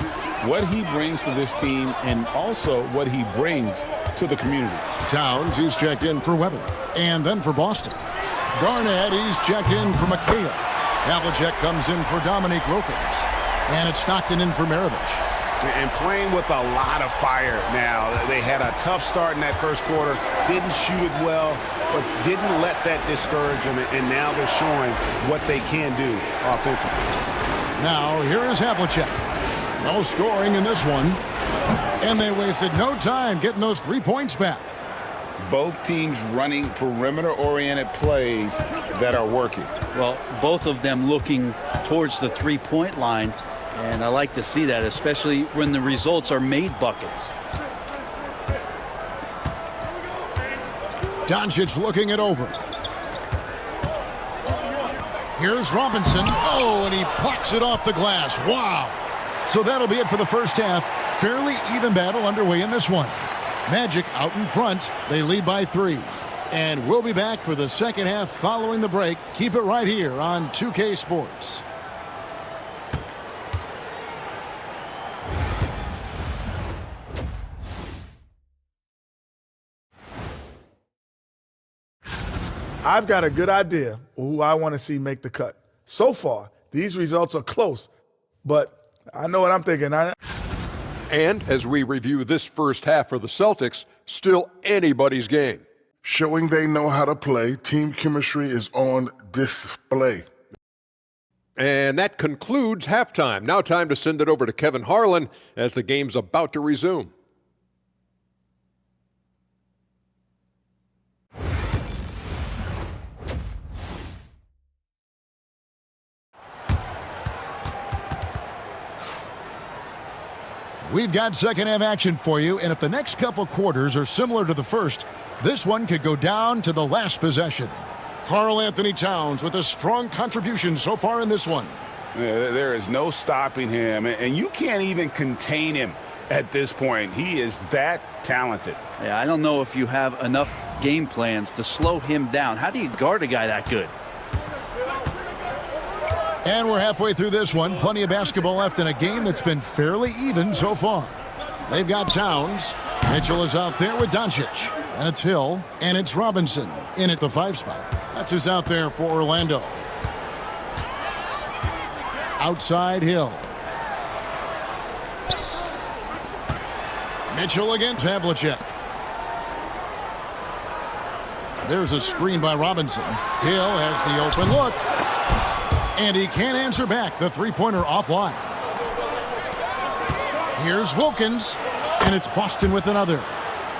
What he brings to this team and also what he brings to the community. Towns, he's checked in for Weber. And then for Boston. Garnett, he's checked in for McHale. Havlicek comes in for Dominique Wilkins. And it's Stockton in for Maravich. And playing with a lot of fire now. They had a tough start in that first quarter. Didn't shoot it well, but didn't let that discourage them. And now they're showing what they can do offensively. Now, here is Havlicek. No scoring in this one. And they wasted no time getting those 3 points back. Both teams running perimeter-oriented plays that are working. Well, both of them looking towards the three-point line. And I like to see that, especially when the results are made buckets. Doncic looking it over. Here's Robinson. Oh, and he plucks it off the glass. Wow. So that'll be it for the first half. Fairly even battle underway in this one. Magic out in front. They lead by 3. And we'll be back for the second half following the break. Keep it right here on 2K Sports. I've got a good idea who I want to see make the cut. So far, these results are close, but I know what I'm thinking. And as we review this first half for the Celtics, Still anybody's game. Showing they know how to play, team chemistry is on display. And that concludes halftime. Now time to send it over to Kevin Harlan as the game's about to resume. We've got second half action for you, and if the next couple quarters are similar to the first, this one could go down to the last possession. Karl Anthony Towns with a strong contribution so far in this one. Yeah, there is no stopping him, and you can't even contain him at this point. He is that talented. Yeah, I don't know if you have enough game plans to slow him down. How do you guard a guy that good? And we're halfway through this one. Plenty of basketball left in a game that's been fairly even so far. They've got Towns. Mitchell is out there with Doncic. And it's Hill. And it's Robinson in at the 5 spot. That's who's out there for Orlando. Outside Hill. Mitchell against Havlicek. There's a screen by Robinson. Hill has the open look. And he can't answer back. The three-pointer offline. Here's Wilkins. And it's Boston with another.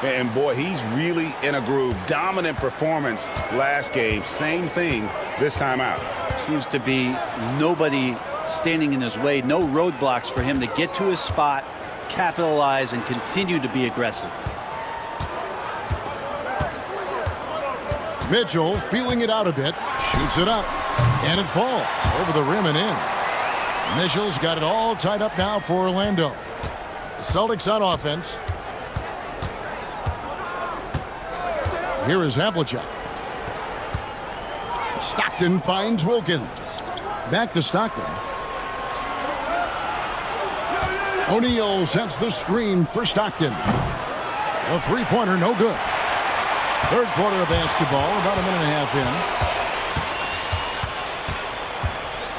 And boy, he's really in a groove. Dominant performance last game. Same thing this time out. Seems to be nobody standing in his way. No roadblocks for him to get to his spot, capitalize, and continue to be aggressive. Mitchell feeling it out a bit. Shoots it up. And it falls over the rim and in. Mitchell's got it all tied up now for Orlando. The Celtics on offense. Here is Havlicek. Stockton finds Wilkins. Back to Stockton. O'Neal sets the screen for Stockton. A three-pointer, no good. Third quarter of basketball, about a minute and a half in.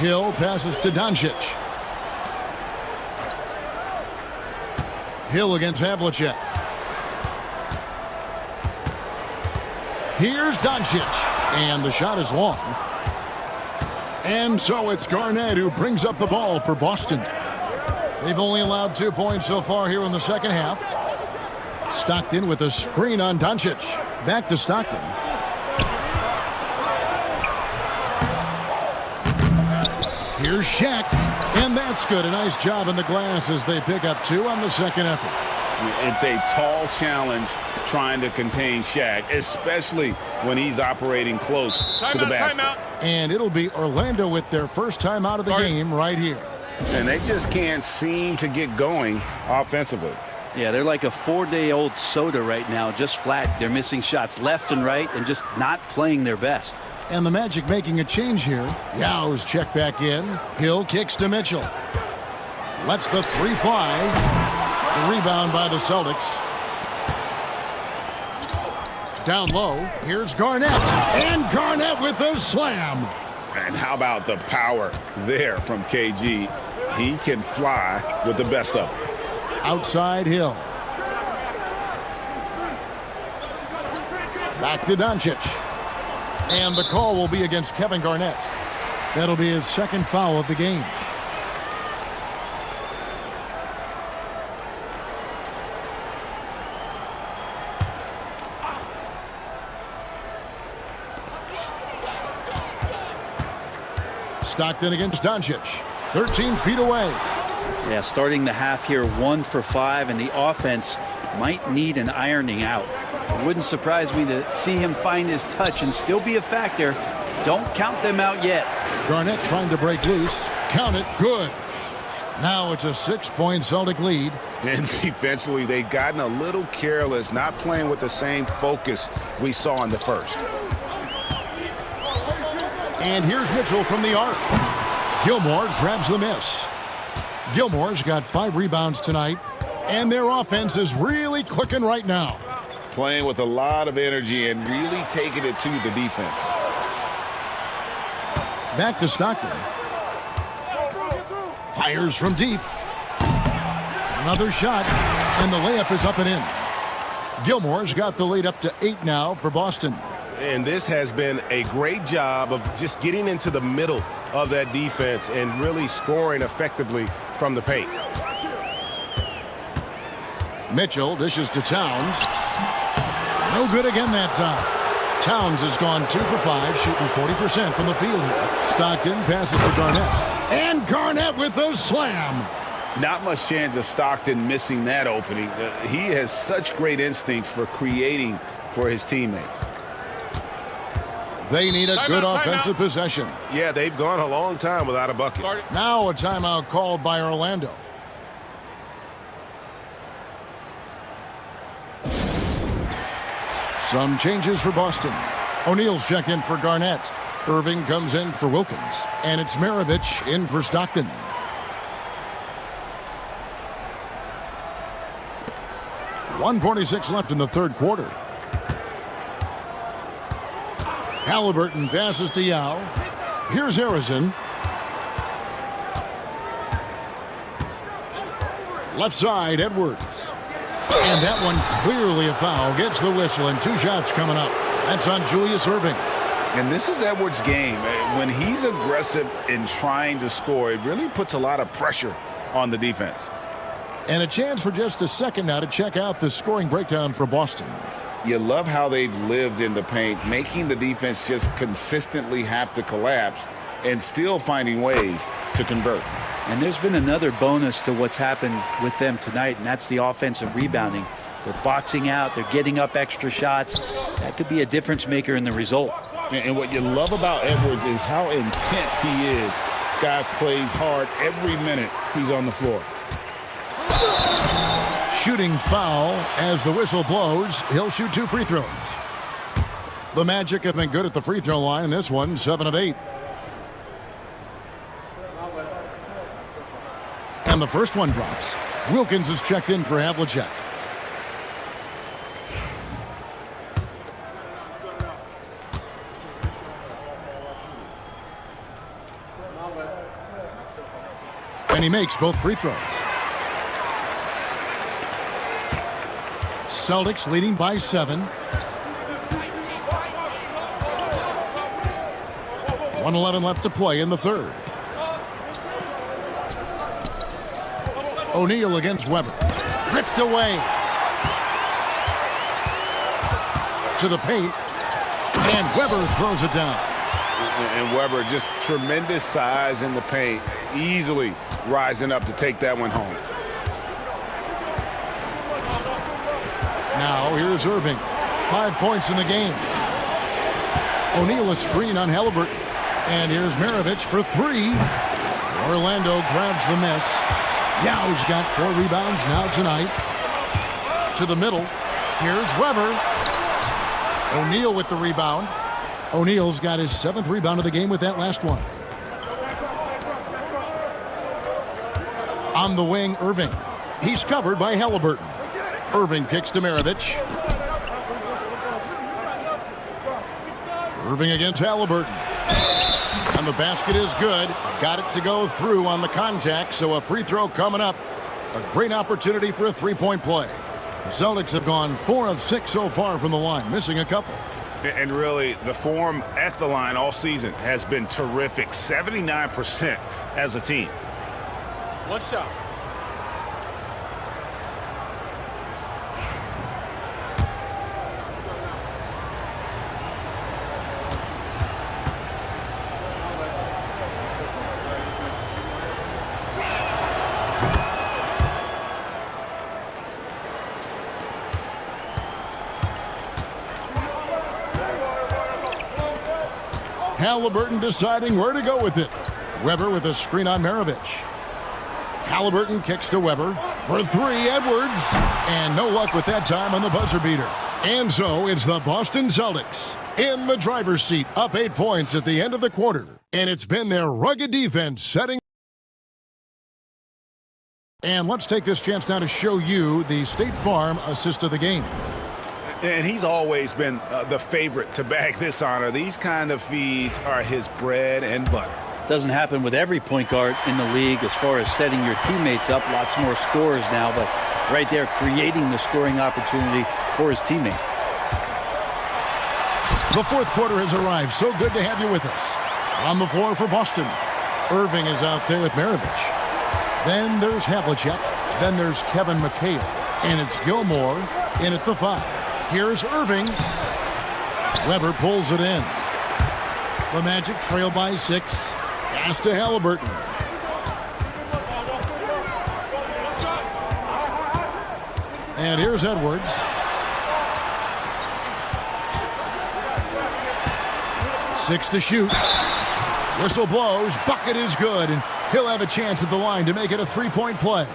Hill passes to Doncic. Hill against Havlicek. Here's Doncic. And the shot is long. And so it's Garnett who brings up the ball for Boston. They've only allowed 2 points so far here in the second half. Stockton with a screen on Doncic. Back to Stockton. Here's Shaq, and that's good. A nice job in the glass as they pick up 2 on the second effort. It's a tall challenge trying to contain Shaq, especially when he's operating close to the basket. And it'll be Orlando with their first time out of the game right here. And they just can't seem to get going offensively. Yeah, they're like a 4-day-old soda right now, just flat. They're missing shots left and right and just not playing their best. And the Magic making a change here. Yow's checked back in. Hill kicks to Mitchell. Lets the 3 fly. The rebound by the Celtics. Down low. Here's Garnett. And Garnett with the slam. And how about the power there from KG? He can fly with the best of them. Outside Hill. Back to Doncic. And the call will be against Kevin Garnett. That'll be his second foul of the game. Stockton against Doncic. 13 feet away. Yeah, starting the half here 1 for 5, and the offense might need an ironing out. It wouldn't surprise me to see him find his touch and still be a factor. Don't count them out yet. Garnett trying to break loose. Count it. Good. Now it's a 6-point Celtic lead. And defensively, they've gotten a little careless, not playing with the same focus we saw in the first. And here's Mitchell from the arc. Gilmore grabs the miss. Gilmore's got 5 rebounds tonight, and their offense is really clicking right now. Playing with a lot of energy and really taking it to the defense. Back to Stockton. Fires from deep. Another shot, and the layup is up and in. Gilmore's got the lead up to 8 now for Boston. And this has been a great job of just getting into the middle of that defense and really scoring effectively from the paint. Mitchell dishes to Towns. No good again that time. Towns has gone 2 for 5, shooting 40% from the field here. Stockton passes to Garnett. And Garnett with the slam. Not much chance of Stockton missing that opening. He has such great instincts for creating for his teammates. They need a good offensive possession. Yeah, they've gone a long time without a bucket. Now a timeout called by Orlando. Some changes for Boston. O'Neal's check in for Garnett. Irving comes in for Wilkins. And it's Maravich in for Stockton. .146 left in the third quarter. Halliburton passes to Yao. Here's Harrison. Left side, Edwards. And that one clearly a foul. Gets the whistle and 2 shots coming up. That's on Julius Irving. And this is Edwards' game. When he's aggressive in trying to score, it really puts a lot of pressure on the defense. And a chance for just a second now to check out the scoring breakdown for Boston. You love how they've lived in the paint, making the defense just consistently have to collapse and still finding ways to convert. And there's been another bonus to what's happened with them tonight, and that's the offensive rebounding. They're boxing out. They're getting up extra shots. That could be a difference maker in the result. And what you love about Edwards is how intense he is. Guy plays hard every minute he's on the floor. Shooting foul as the whistle blows. He'll shoot 2 free throws. The Magic have been good at the free throw line. This one, 7 of 8. And the first one drops. Wilkins is checked in for Havlicek. And he makes both free throws. Celtics leading by 7. 1:11 left to play in the third. O'Neal against Weber. Ripped away. To the paint. And Weber throws it down. And Weber, just tremendous size in the paint. Easily rising up to take that one home. Now here's Irving. 5 points in the game. O'Neal a screen on Halliburton. And here's Maravich for 3. Orlando grabs the miss. Yao's got 4 rebounds now tonight. To the middle. Here's Weber. O'Neal with the rebound. O'Neal's got his 7th rebound of the game with that last one. On the wing, Irving. He's covered by Halliburton. Irving kicks to Maravich. Irving against Halliburton. And the basket is good. Got it to go through on the contact, so a free throw coming up. A great opportunity for a 3-point play. The Celtics have gone 4 of 6 so far from the line, missing a couple. And really, the form at the line all season has been terrific. 79% as a team. One shot. Halliburton deciding where to go with it. Weber with a screen on Maravich. Halliburton kicks to Weber for 3, Edwards. And no luck with that time on the buzzer beater. And so it's the Boston Celtics in the driver's seat, up 8 points at the end of the quarter. And it's been their rugged defense setting. And let's take this chance now to show you the State Farm assist of the game. And he's always been the favorite to bag this honor. These kind of feeds are his bread and butter. Doesn't happen with every point guard in the league as far as setting your teammates up. Lots more scorers now, but right there, creating the scoring opportunity for his teammate. The fourth quarter has arrived. So good to have you with us. On the floor for Boston, Irving is out there with Maravich. Then there's Havlicek. Then there's Kevin McHale. And it's Gilmore in at the 5. Here's Irving. Weber pulls it in. The Magic trail by 6. Pass to Halliburton. And here's Edwards. 6 to shoot. Whistle blows. Bucket is good. And he'll have a chance at the line to make it a 3-point play.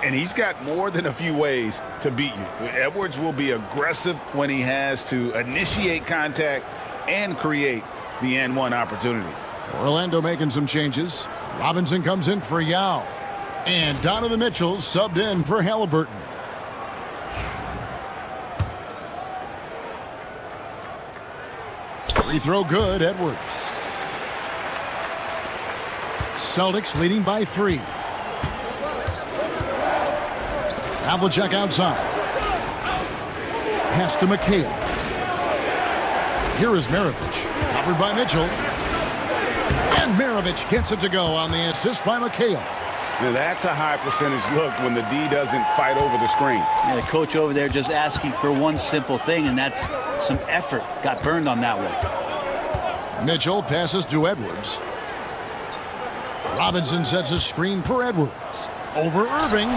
And he's got more than a few ways to beat you. Edwards will be aggressive when he has to initiate contact and create the and-one opportunity. Orlando making some changes. Robinson comes in for Yao. And Donovan Mitchell subbed in for Halliburton. Free throw good, Edwards. Celtics leading by 3. Havlicek outside. Pass to McHale. Here is Maravich. Covered by Mitchell. And Maravich gets it to go on the assist by McHale. Now that's a high percentage look when the D doesn't fight over the screen. Yeah, the coach over there just asking for one simple thing, and that's some effort. Got burned on that one. Mitchell passes to Edwards. Robinson sets a screen for Edwards. Over Irving.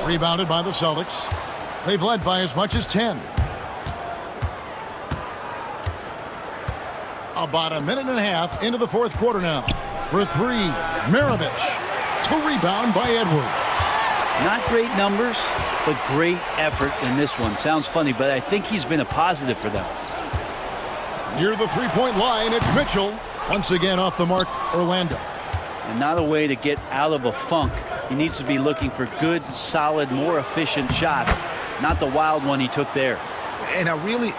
Rebounded by the Celtics. They've led by as much as 10. About a minute and a half into the fourth quarter now. For 3, Maravich. The rebound by Edwards. Not great numbers, but great effort in this one. Sounds funny, but I think he's been a positive for them. Near the three-point line, it's Mitchell. Once again off the mark, Orlando. And not a way to get out of a funk. He needs to be looking for good, solid, more efficient shots, not the wild one he took there. And I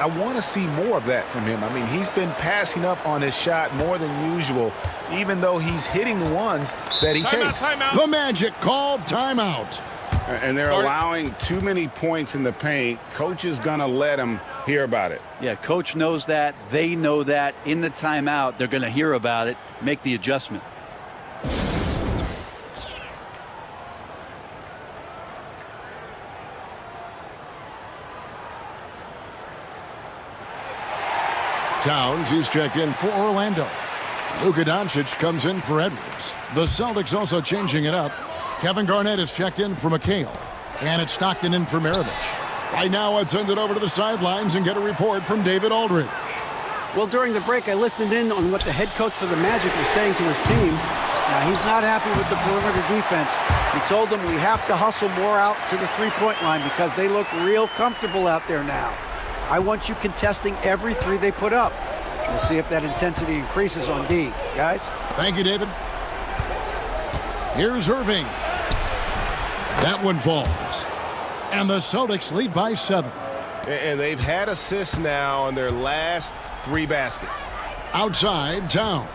want to see more of that from him. I mean, he's been passing up on his shot more than usual, even though he's hitting the ones that he takes. The Magic called timeout. And they're allowing too many points in the paint. Coach is going to let him hear about it. Yeah, coach knows that. They know that. In the timeout, they're going to hear about it, make the adjustment. Towns, he's checked in for Orlando. Luka Doncic comes in for Edwards. The Celtics also changing it up. Kevin Garnett is checked in for McHale. And it's Stockton in for Maravich. Right now, let's send it over to the sidelines and get a report from David Aldridge. Well, during the break, I listened in on what the head coach for the Magic was saying to his team. Now, he's not happy with the perimeter defense. He told them we have to hustle more out to the three-point line because they look real comfortable out there now. I want you contesting every 3 they put up. We'll see if that intensity increases on D. Guys? Thank you, David. Here's Irving. That one falls. And the Celtics lead by 7. And they've had assists now on their last 3 baskets. Outside, Towns.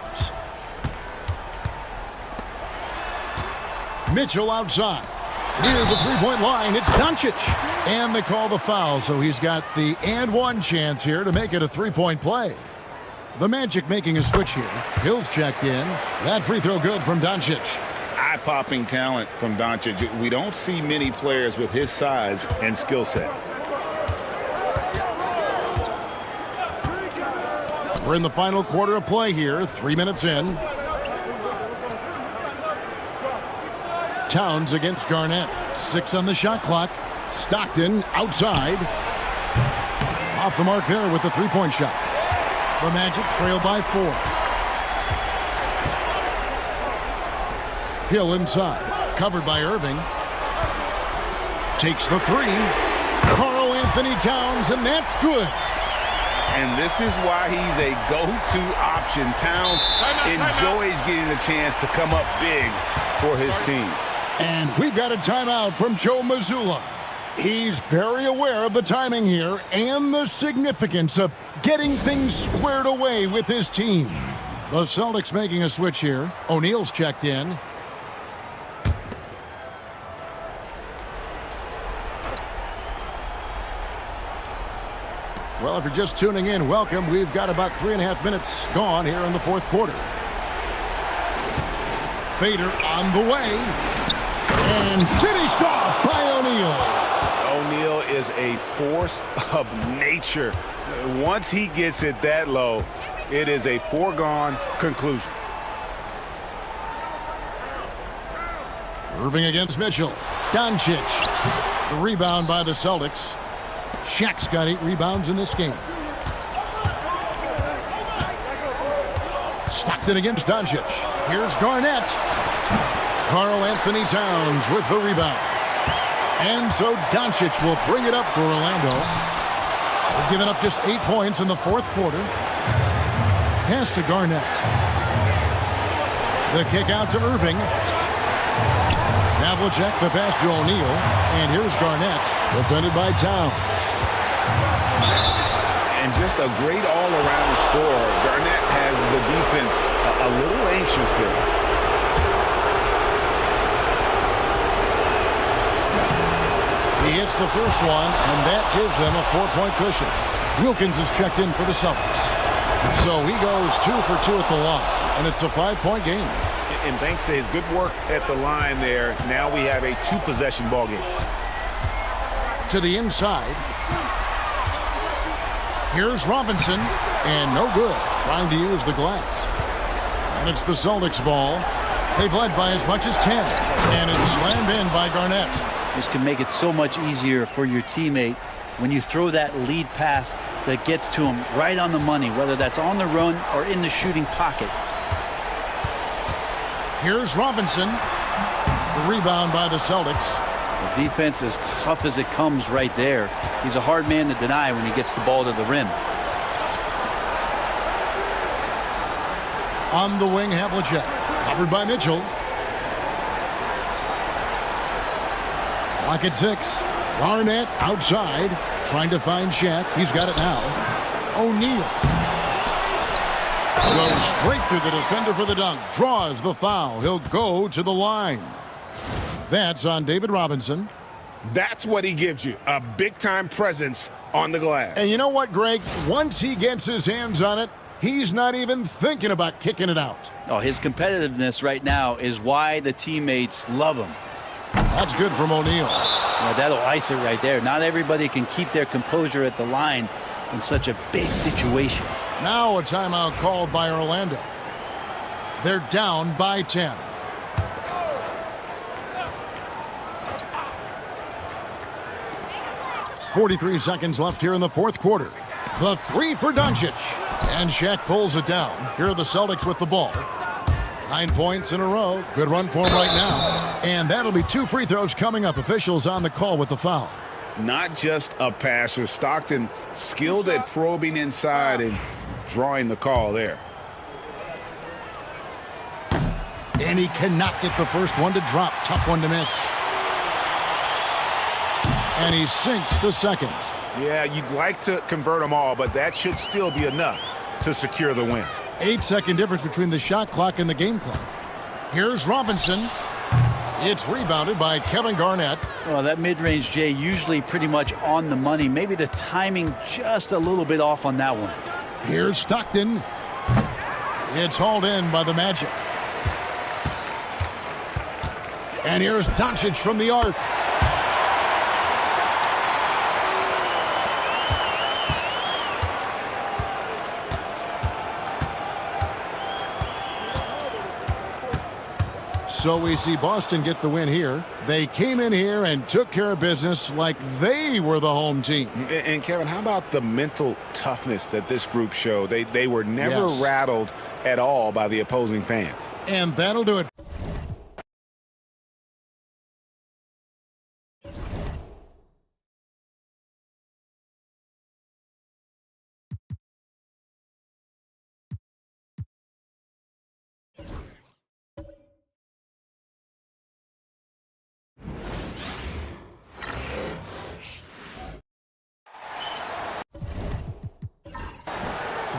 Mitchell outside. Near the three-point line, it's Doncic. And they call the foul, so he's got the and-one chance here to make it a 3-point play. The Magic making a switch here. Hill's checked in. That free throw good from Doncic. Eye-popping talent from Doncic. We don't see many players with his size and skill set. We're in the final quarter of play here, 3 minutes in. Towns against Garnett. 6 on the shot clock. Stockton outside. Off the mark there with the three-point shot. The Magic trail by 4. Hill inside. Covered by Irving. Takes the 3. Karl Anthony Towns, and that's good. And this is why he's a go-to option. Towns enjoys getting the chance to come up big for his team. And we've got a timeout from Joe Mazzulla. He's very aware of the timing here and the significance of getting things squared away with his team. The Celtics making a switch here. O'Neal's checked in. Well, if you're just tuning in, welcome. We've got about 3.5 minutes gone here in the fourth quarter. Fader on the way. And finished off by O'Neal. O'Neal is a force of nature. Once he gets it that low, it is a foregone conclusion. Irving against Mitchell. Doncic. The rebound by the Celtics. Shaq's got 8 rebounds in this game. Stockton against Doncic. Here's Garnett. Karl Anthony Towns with the rebound. And so Doncic will bring it up for Orlando. They've given up just 8 points in the fourth quarter. Pass to Garnett. The kick out to Irving. Havlicek, the pass to O'Neal. And here's Garnett, defended by Towns. And just a great all-around scorer. Garnett has the defense a little anxious there. He hits the first one, and that gives them a 4-point cushion. Wilkins is checked in for the Celtics. So he goes 2 for 2 at the line, and it's a 5-point game. And thanks to his good work at the line there, now we have a 2-possession ball game. To the inside. Here's Robinson, and no good, trying to use the glass. And it's the Celtics ball. They've led by as much as 10, and it's slammed in by Garnett. This can make it so much easier for your teammate when you throw that lead pass that gets to him right on the money, whether that's on the run or in the shooting pocket. Here's Robinson. The rebound by the Celtics. The defense as tough as it comes right there. He's a hard man to deny when he gets the ball to the rim. On the wing, Havlicek. Covered by Mitchell. Clock at 6. Garnett outside. Trying to find Shaq. He's got it now. O'Neal. Goes straight through the defender for the dunk. Draws the foul. He'll go to the line. That's on David Robinson. That's what he gives you, a big-time presence on the glass. And you know what, Greg? Once he gets his hands on it, he's not even thinking about kicking it out. Oh, his competitiveness right now is why the teammates love him. That's good from O'Neal. Yeah, that'll ice it right there. Not everybody can keep their composure at the line in such a big situation. Now a timeout called by Orlando. They're down by 10. .43 seconds left here in the fourth quarter. The 3 for Doncic. And Shaq pulls it down. Here are the Celtics with the ball. 9 points in a row. Good run for him right now. And that'll be 2 free throws coming up. Officials on the call with the foul. Not just a passer. Stockton skilled at probing inside and drawing the call there. And he cannot get the first one to drop. Tough one to miss. And he sinks the second. Yeah, you'd like to convert them all, but that should still be enough to secure the win. 8-second difference between the shot clock and the game clock. Here's Robinson. It's rebounded by Kevin Garnett. Well, that mid-range, Jay, usually pretty much on the money. Maybe the timing just a little bit off on that one. Here's Stockton. It's hauled in by the Magic. And here's Doncic from the arc. So we see Boston get the win here. They came in here and took care of business like they were the home team. And Kevin, how about the mental toughness that this group showed? They were never rattled at all by the opposing fans. And that'll do it.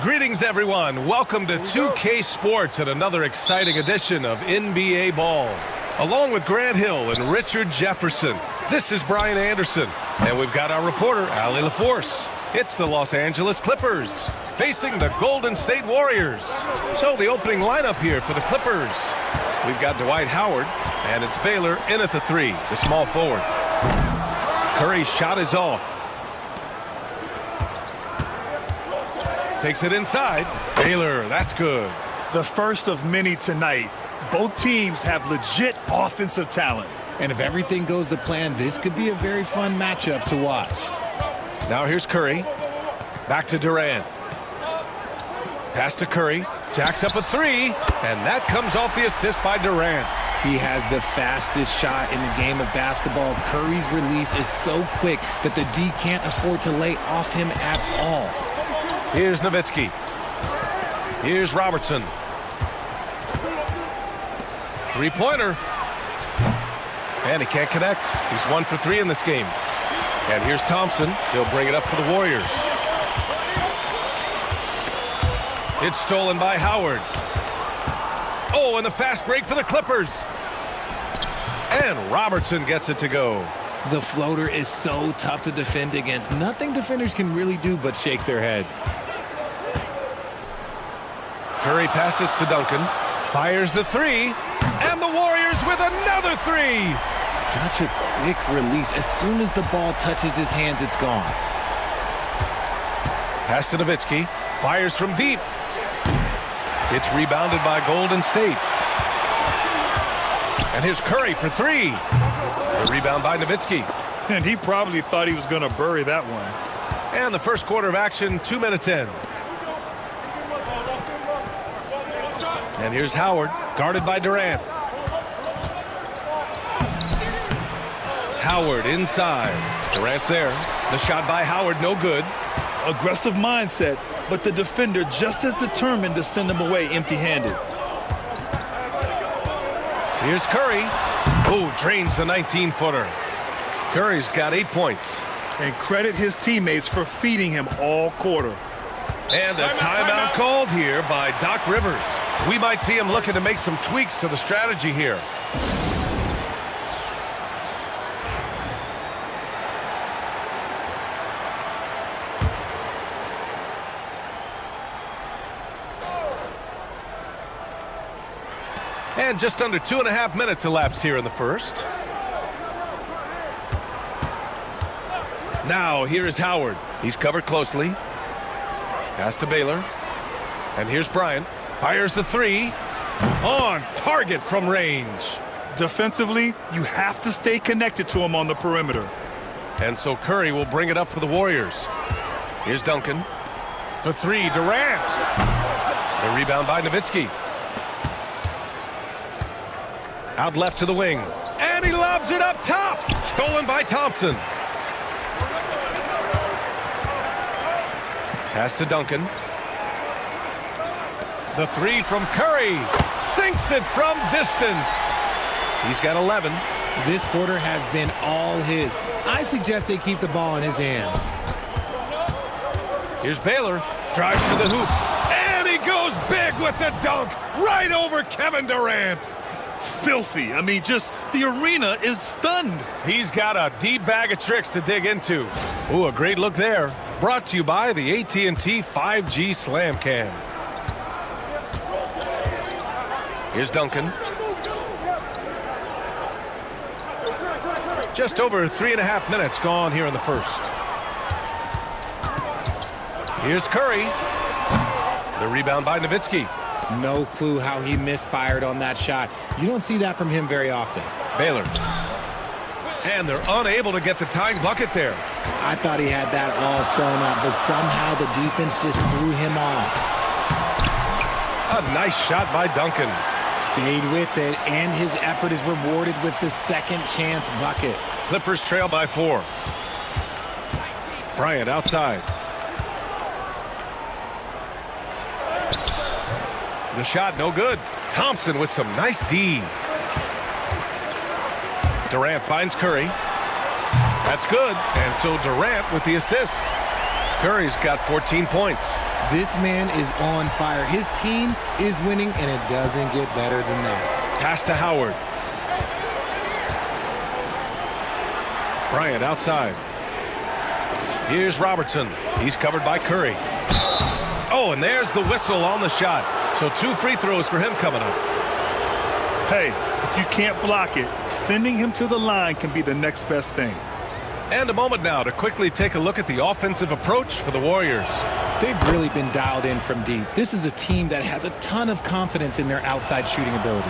Greetings, everyone. Welcome to 2K Sports and another exciting edition of NBA Ball. Along with Grant Hill and Richard Jefferson, this is Brian Anderson, and we've got our reporter, Allie LaForce. It's the Los Angeles Clippers facing the Golden State Warriors. So the opening lineup here for the Clippers. We've got Dwight Howard, and it's Baylor in at the 3, the small forward. Curry's shot is off. Takes it inside. Baylor, that's good. The first of many tonight. Both teams have legit offensive talent. And if everything goes to plan, this could be a very fun matchup to watch. Now here's Curry. Back to Durant. Pass to Curry. Jacks up a 3, and that comes off the assist by Durant. He has the fastest shot in the game of basketball. Curry's release is so quick that the D can't afford to lay off him at all. Here's Nowitzki. Here's Robertson. Three-pointer. And he can't connect. He's 1 for 3 in this game. And here's Thompson. He'll bring it up for the Warriors. It's stolen by Howard. Oh, and the fast break for the Clippers. And Robertson gets it to go. The floater is so tough to defend against. Nothing defenders can really do but shake their heads. Curry passes to Duncan. Fires the 3. And the Warriors with another 3. Such a quick release. As soon as the ball touches his hands, it's gone. Pass to Nowitzki. Fires from deep. It's rebounded by Golden State. And here's Curry for 3. The rebound by Nowitzki. And he probably thought he was going to bury that one. And the first quarter of action, 2 minutes in. And here's Howard, guarded by Durant. Howard inside. Durant's there. The shot by Howard, no good. Aggressive mindset, but the defender just as determined to send him away empty-handed. Here's Curry. Oh, drains the 19-footer. Curry's got 8 points. And credit his teammates for feeding him all quarter. And a timeout called here by Doc Rivers. We might see him looking to make some tweaks to the strategy here. And just under 2.5 minutes elapsed here in the first. Now here is Howard. He's covered closely. Pass to Baylor. And here's Bryant. Fires the 3. On target from range. Defensively, you have to stay connected to him on the perimeter. And so Curry will bring it up for the Warriors. Here's Duncan. For 3, Durant. The rebound by Nowitzki. Out left to the wing. And he lobs it up top. Stolen by Thompson. Pass to Duncan. The 3 from Curry. Sinks it from distance. He's got 11. This quarter has been all his. I suggest they keep the ball in his hands. Here's Baylor. Drives to the hoop. And he goes big with the dunk. Right over Kevin Durant. Filthy. I mean, just the arena is stunned. He's got a deep bag of tricks to dig into. Ooh, a great look there. Brought to you by the AT&T 5G Slam Cam. Here's Duncan. Just over 3.5 minutes gone here in the first. Here's Curry. The rebound by Nowitzki. No clue how he misfired on that shot. You don't see that from him very often. Baylor. And they're unable to get the tying bucket there. I thought he had that all sewn up, but somehow the defense just threw him off. A nice shot by Duncan. Stayed with it, and his effort is rewarded with the second chance bucket. Clippers trail by 4. Bryant outside. The shot no good. Thompson with some nice D. Durant finds Curry. That's good. And so Durant with the assist. Curry's got 14 points. This man is on fire. His team is winning, and it doesn't get better than that. Pass to Howard. Bryant outside. Here's Robertson. He's covered by Curry. Oh, and there's the whistle on the shot. So 2 free throws for him coming up. Hey, if you can't block it, sending him to the line can be the next best thing. And a moment now to quickly take a look at the offensive approach for the Warriors. They've really been dialed in from deep. This is a team that has a ton of confidence in their outside shooting ability.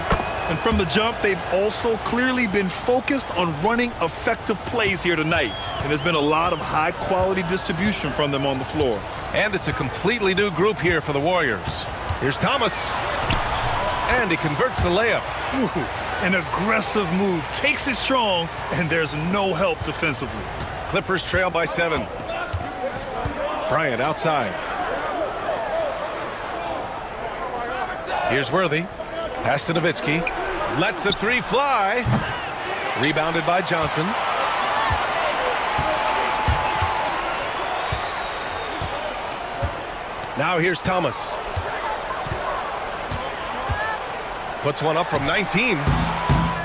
And from the jump, they've also clearly been focused on running effective plays here tonight. And there's been a lot of high-quality distribution from them on the floor. And it's a completely new group here for the Warriors. Here's Thomas. And he converts the layup. Ooh, an aggressive move. Takes it strong, and there's no help defensively. Clippers trail by 7. Bryant outside. Here's Worthy. Pass to Nowitzki. Lets the 3 fly. Rebounded by Johnson. Now here's Thomas. Puts one up from 19.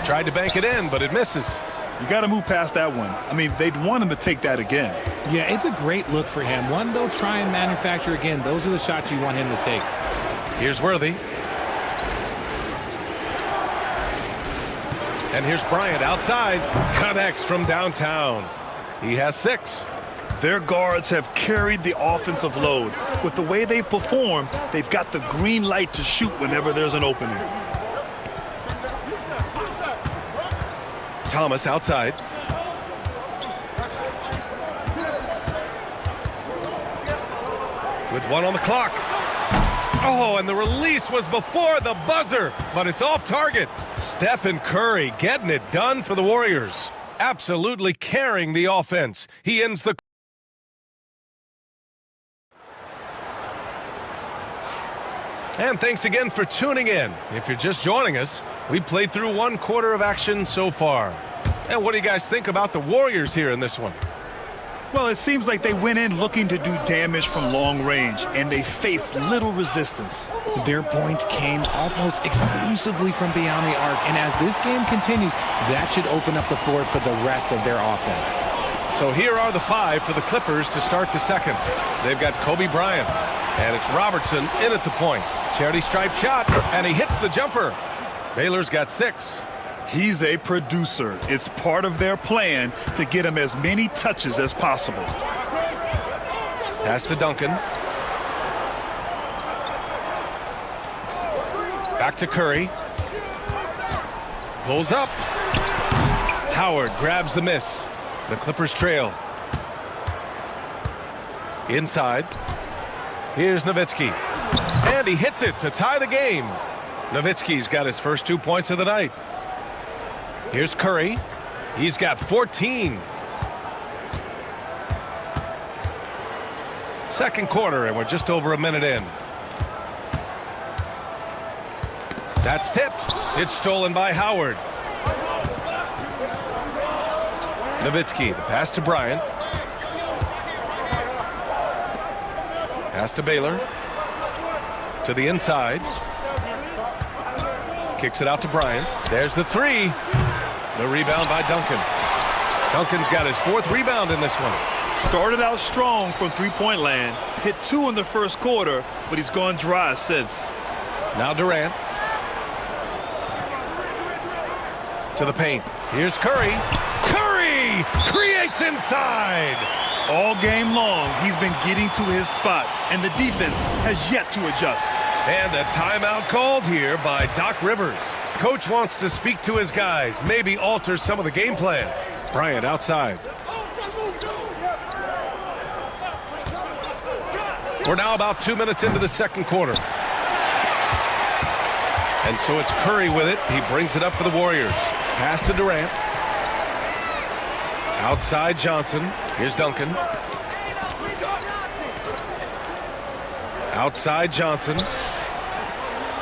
Tried to bank it in, but it misses. You got to move past that one. I mean, they'd want him to take that again. Yeah, it's a great look for him. One they'll try and manufacture again. Those are the shots you want him to take. Here's Worthy. And here's Bryant outside. Connects from downtown. He has 6. Their guards have carried the offensive load. With the way they've performed, they've got the green light to shoot whenever there's an opening. Thomas outside. With 1 on the clock. Oh, and the release was before the buzzer, but it's off target. Stephen Curry getting it done for the Warriors. Absolutely carrying the offense. He ends the... And thanks again for tuning in. If you're just joining us, we played through 1 quarter of action so far. And what do you guys think about the Warriors here in this one? Well, it seems like they went in looking to do damage from long range, and they faced little resistance. Their points came almost exclusively from beyond the arc, and as this game continues, that should open up the floor for the rest of their offense. So here are the 5 for the Clippers to start the second. They've got Kobe Bryant, and it's Robertson in at the point. Charity stripe shot, and he hits the jumper. Baylor's got 6. He's a producer. It's part of their plan to get him as many touches as possible. Pass to Duncan. Back to Curry. Pulls up. Howard grabs the miss. The Clippers trail. Inside. Here's Nowitzki. And he hits it to tie the game. Nowitzki's got his first 2 points of the night. Here's Curry. He's got 14. Second quarter, and we're just over a minute in. That's tipped. It's stolen by Howard. Nowitzki, the pass to Bryant. Pass to Baylor. To the inside. Kicks it out to Bryant. There's the 3. The rebound by Duncan. Duncan's got his 4th rebound in this one. Started out strong from three-point land. Hit 2 in the first quarter, but he's gone dry since. Now Durant. To the paint. Here's Curry. Curry creates inside. All game long, he's been getting to his spots, and the defense has yet to adjust. And a timeout called here by Doc Rivers. Coach wants to speak to his guys, maybe alter some of the game plan. Bryant outside. We're now about 2 minutes into the second quarter. And so it's Curry with it. He brings it up for the Warriors. Pass to Durant. Outside Johnson. Here's Duncan. Outside Johnson.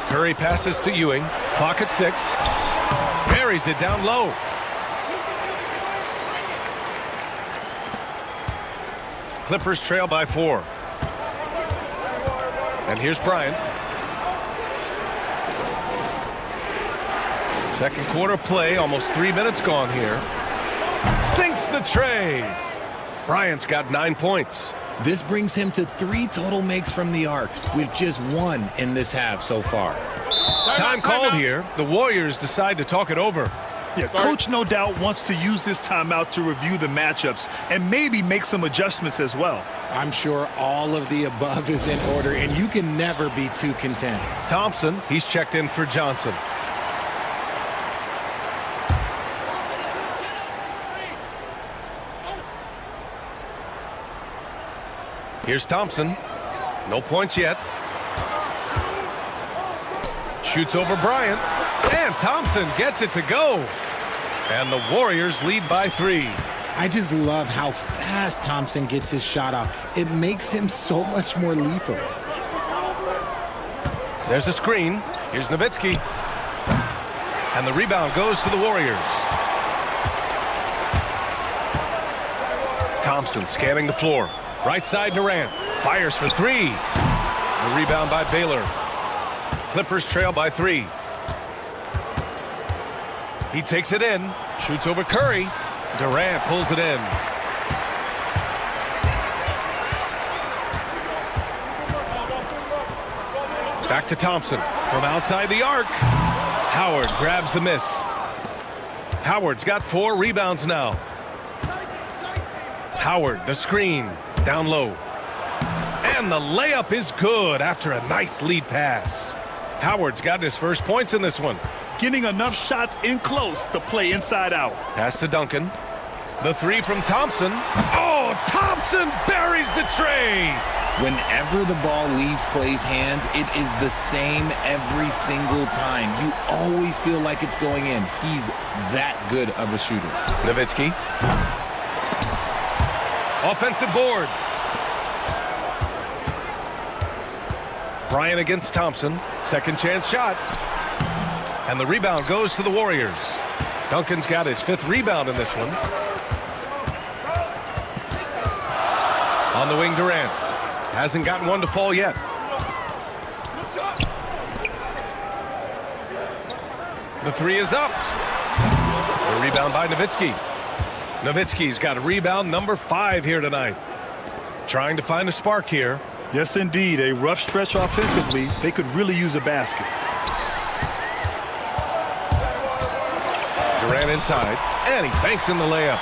Curry passes to Ewing. Clock at 6. Buries it down low. Clippers trail by 4. And here's Bryant. Second quarter play, almost 3 minutes gone here. Sinks the tray. Bryant's got 9 points. This brings him to 3 total makes from the arc, with just 1 in this half so far. Time called here. The Warriors decide to talk it over. Yeah, Coach no doubt wants to use this timeout to review the matchups and maybe make some adjustments as well. I'm sure all of the above is in order, and you can never be too content. Thompson, he's checked in for Johnson. Here's Thompson. No points yet. Shoots over Bryant. And Thompson gets it to go. And the Warriors lead by 3. I just love how fast Thompson gets his shot off. It makes him so much more lethal. There's a screen. Here's Nowitzki. And the rebound goes to the Warriors. Thompson scanning the floor. Right side Durant. Fires for 3. The rebound by Baylor. Clippers trail by 3. He takes it in. Shoots over Curry. Durant pulls it in. Back to Thompson. From outside the arc. Howard grabs the miss. Howard's got 4 rebounds now. Howard, the screen. Down low. And the layup is good after a nice lead pass. Howard's got his first points in this one. Getting enough shots in close to play inside out. Pass to Duncan. The 3 from Thompson. Oh, Thompson buries the tray. Whenever the ball leaves Clay's hands, it is the same every single time. You always feel like it's going in. He's that good of a shooter. Nowitzki. Offensive board. Bryant against Thompson. Second chance shot. And the rebound goes to the Warriors. Duncan's got his 5th rebound in this one. On the wing, Durant. Hasn't gotten one to fall yet. The 3 is up. The rebound by Nowitzki. Nowitzki's got a rebound number 5 here tonight. Trying to find a spark here. Yes, indeed. A rough stretch offensively. They could really use a basket. Durant inside, and he banks in the layup.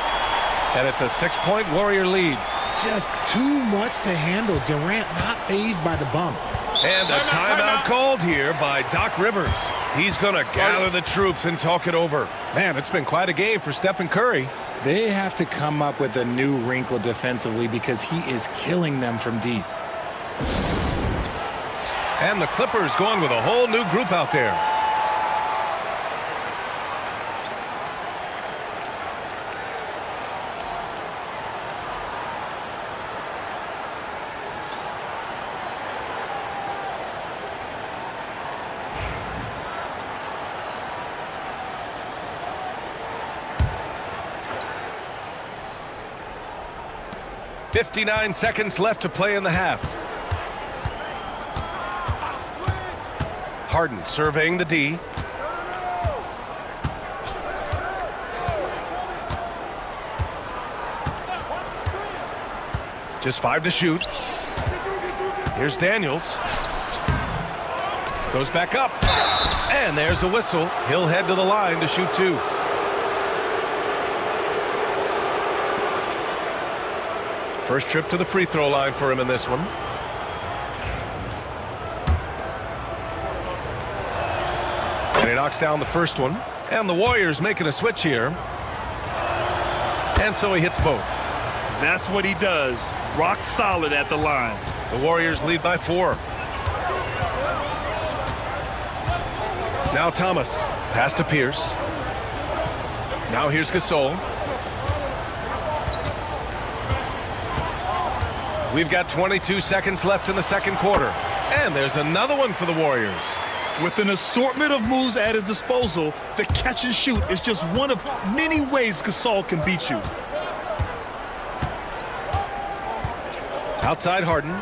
And it's a 6-point Warrior lead. Just too much to handle. Durant not fazed by the bump. And a timeout called here by Doc Rivers. He's going to gather the troops and talk it over. Man, it's been quite a game for Stephen Curry. They have to come up with a new wrinkle defensively because he is killing them from deep. And the Clippers going with a whole new group out there. .59 seconds left to play in the half. Harden surveying the D. Just 5 to shoot. Here's Daniels. Goes back up. And there's a whistle. He'll head to the line to shoot 2. First trip to the free throw line for him in this one. And he knocks down the first one. And the Warriors making a switch here. And so he hits both. That's what he does. Rock solid at the line. The Warriors lead by 4. Now Thomas. Pass to Pierce. Now here's Gasol. We've got 22 seconds left in the second quarter. And there's another one for the Warriors. With an assortment of moves at his disposal, the catch and shoot is just one of many ways Gasol can beat you. Outside Harden.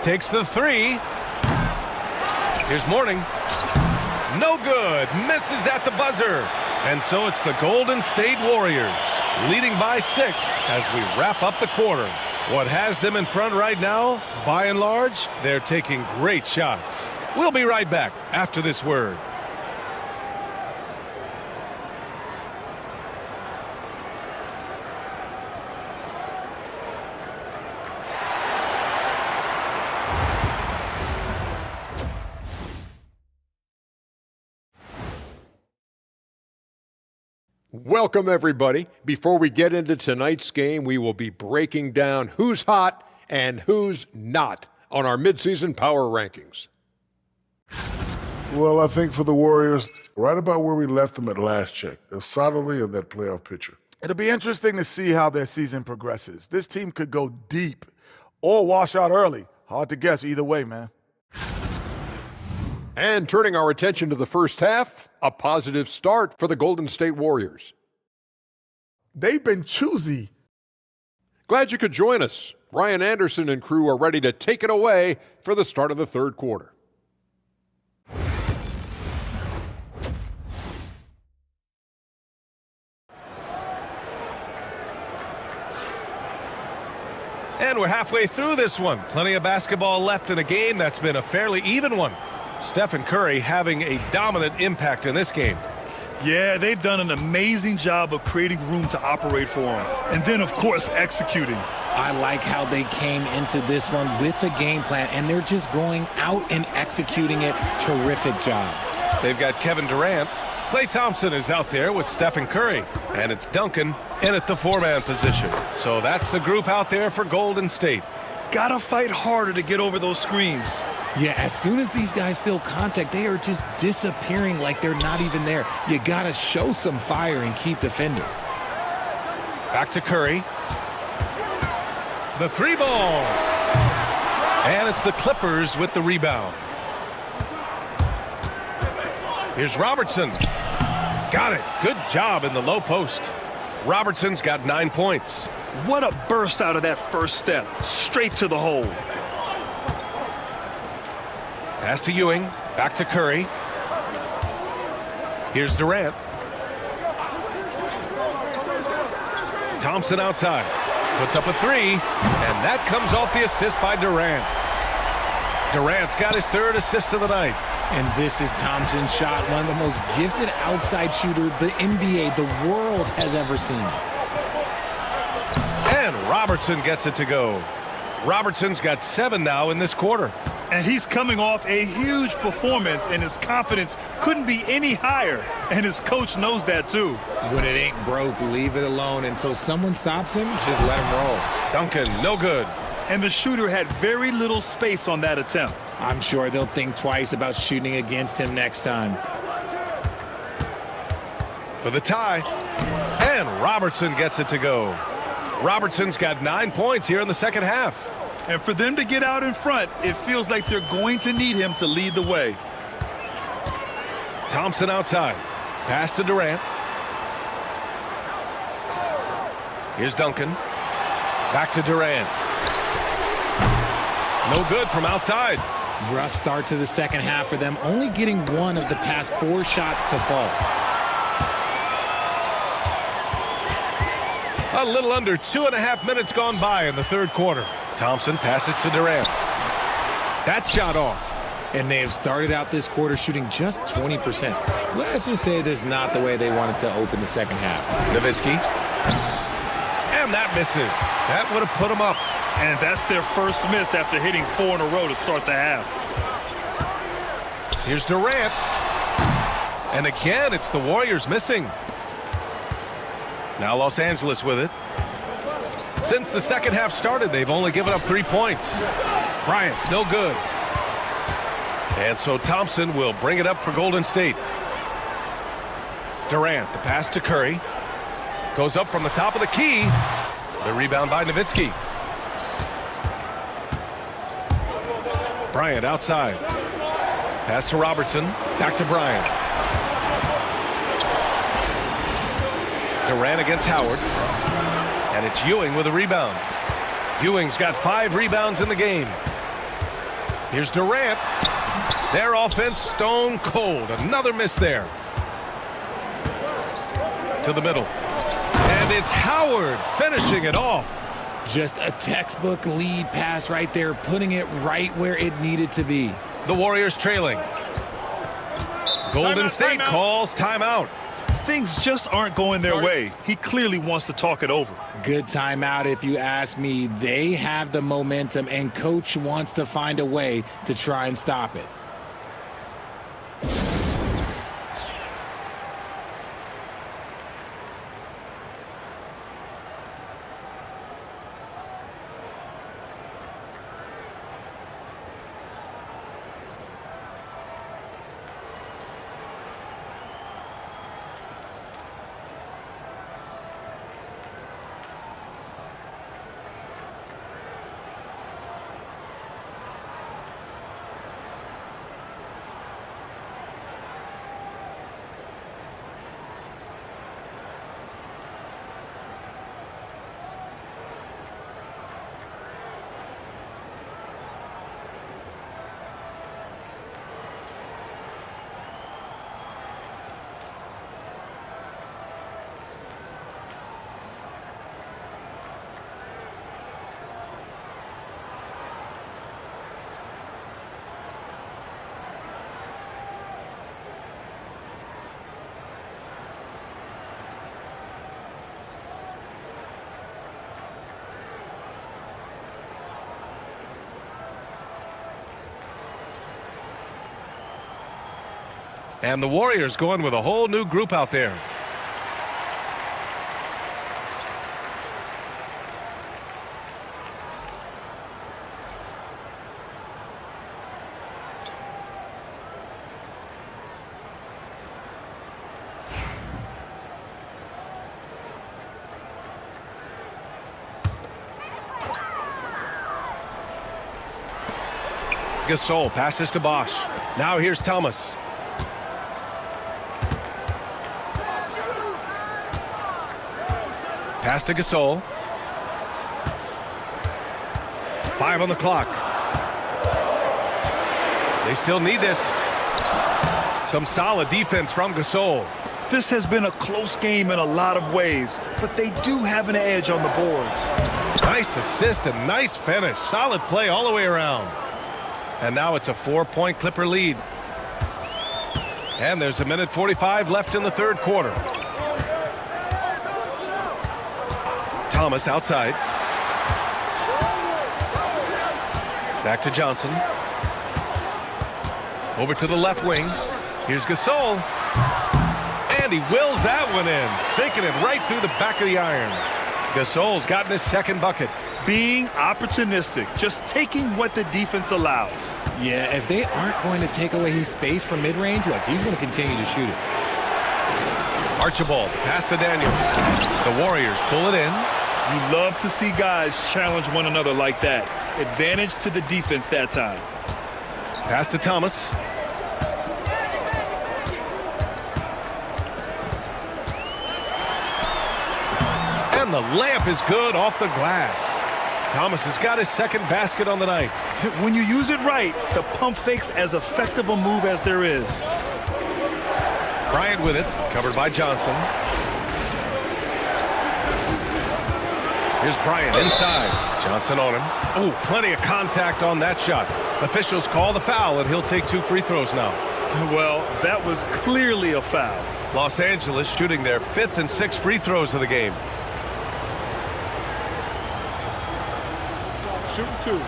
Takes the 3. Here's Mourning. No good. Misses at the buzzer. And so it's the Golden State Warriors leading by 6 as we wrap up the quarter. What has them in front right now, by and large, they're taking great shots. We'll be right back after this word. Welcome, everybody. Before we get into tonight's game, we will be breaking down who's hot and who's not on our midseason power rankings. Well, I think for the Warriors, right about where we left them at last check. They're solidly in that playoff picture. It'll be interesting to see how their season progresses. This team could go deep or wash out early. Hard to guess either way, man. And turning our attention to the first half, a positive start for the Golden State Warriors. They've been choosy. Glad you could join us. Brian Anderson and crew are ready to take it away for the start of the third quarter. And we're halfway through this one. Plenty of basketball left in a game that's been a fairly even one. Stephen Curry having a dominant impact in this game. Yeah, they've done an amazing job of creating room to operate for him. And then, of course, executing. I like how they came into this one with a game plan, and they're just going out and executing it. Terrific job. They've got Kevin Durant. Klay Thompson is out there with Stephen Curry. And it's Duncan in at the 4-man position. So that's the group out there for Golden State. Gotta fight harder to get over those screens. Yeah, as soon as these guys feel contact, they are just disappearing like they're not even there. You gotta show some fire and keep defending. Back to Curry. The 3-ball. And it's the Clippers with the rebound. Here's Robertson. Got it. Good job in the low post. Robertson's got 9 points. What a burst out of that first step. Straight to the hole. Pass to Ewing. Back to Curry. Here's Durant. Thompson outside. Puts up a 3. And that comes off the assist by Durant. Durant's got his 3rd assist of the night. And this is Thompson's shot, one of the most gifted outside shooters the NBA, the world has ever seen. And Robertson gets it to go. Robertson's got 7 now in this quarter. And he's coming off a huge performance, and his confidence couldn't be any higher. And his coach knows that, too. When it ain't broke, leave it alone. Until someone stops him, just let him roll. Duncan, no good. And the shooter had very little space on that attempt. I'm sure they'll think twice about shooting against him next time. For the tie. And Robertson gets it to go. Robertson's got 9 points here in the second half. And for them to get out in front, it feels like they're going to need him to lead the way. Thompson outside. Pass to Durant. Here's Duncan. Back to Durant. No good from outside. Rough start to the second half for them, only getting 1 of the past 4 shots to fall. A little under 2.5 minutes gone by in the third quarter. Thompson passes to Durant. That shot off. And they have started out this quarter shooting just 20%. Let's just say this is not the way they wanted to open the second half. Nowitzki. And that misses. That would have put them up. And that's their first miss after hitting 4 in a row to start the half. Here's Durant. And again, it's the Warriors missing. Now Los Angeles with it. Since the second half started, they've only given up 3 points. Bryant, no good. And so Thompson will bring it up for Golden State. Durant, the pass to Curry. Goes up from the top of the key. The rebound by Nowitzki. Bryant outside. Pass to Robertson. Back to Bryant. Durant against Howard. And it's Ewing with a rebound. Ewing's got 5 rebounds in the game. Here's Durant. Their offense stone cold. Another miss there. To the middle. And it's Howard finishing it off. Just a textbook lead pass right there, putting it right where it needed to be. The Warriors trailing. Golden State calls timeout. Things just aren't going their way. He clearly wants to talk it over. Good timeout if you ask me. They have the momentum, and Coach wants to find a way to try and stop it. And the Warriors going with a whole new group out there. Gasol passes to Bosch. Now here's Thomas. Pass to Gasol. 5 on the clock. They still need this. Some solid defense from Gasol. This has been a close game in a lot of ways, but they do have an edge on the boards. Nice assist and nice finish. Solid play all the way around. And now it's a 4-point Clipper lead. And there's 1:45 left in the third quarter. Thomas outside. Back to Johnson. Over to the left wing. Here's Gasol. And he wills that one in, sinking it right through the back of the iron. Gasol's gotten his second bucket. Being opportunistic, just taking what the defense allows. Yeah, if they aren't going to take away his space from mid-range, look, he's going to continue to shoot it. Archibald, pass to Daniels. The Warriors pull it in. You love to see guys challenge one another like that. Advantage to the defense that time. Pass to Thomas. And the layup is good off the glass. Thomas has got his second basket on the night. When you use it right, the pump fake's as effective a move as there is. Bryant with it, covered by Johnson. Here's Bryant inside. Johnson on him. Oh, plenty of contact on that shot. Officials call the foul, and he'll take 2 free throws now. Well, that was clearly a foul. Los Angeles shooting their 5th and 6th free throws of the game. Shoot 2.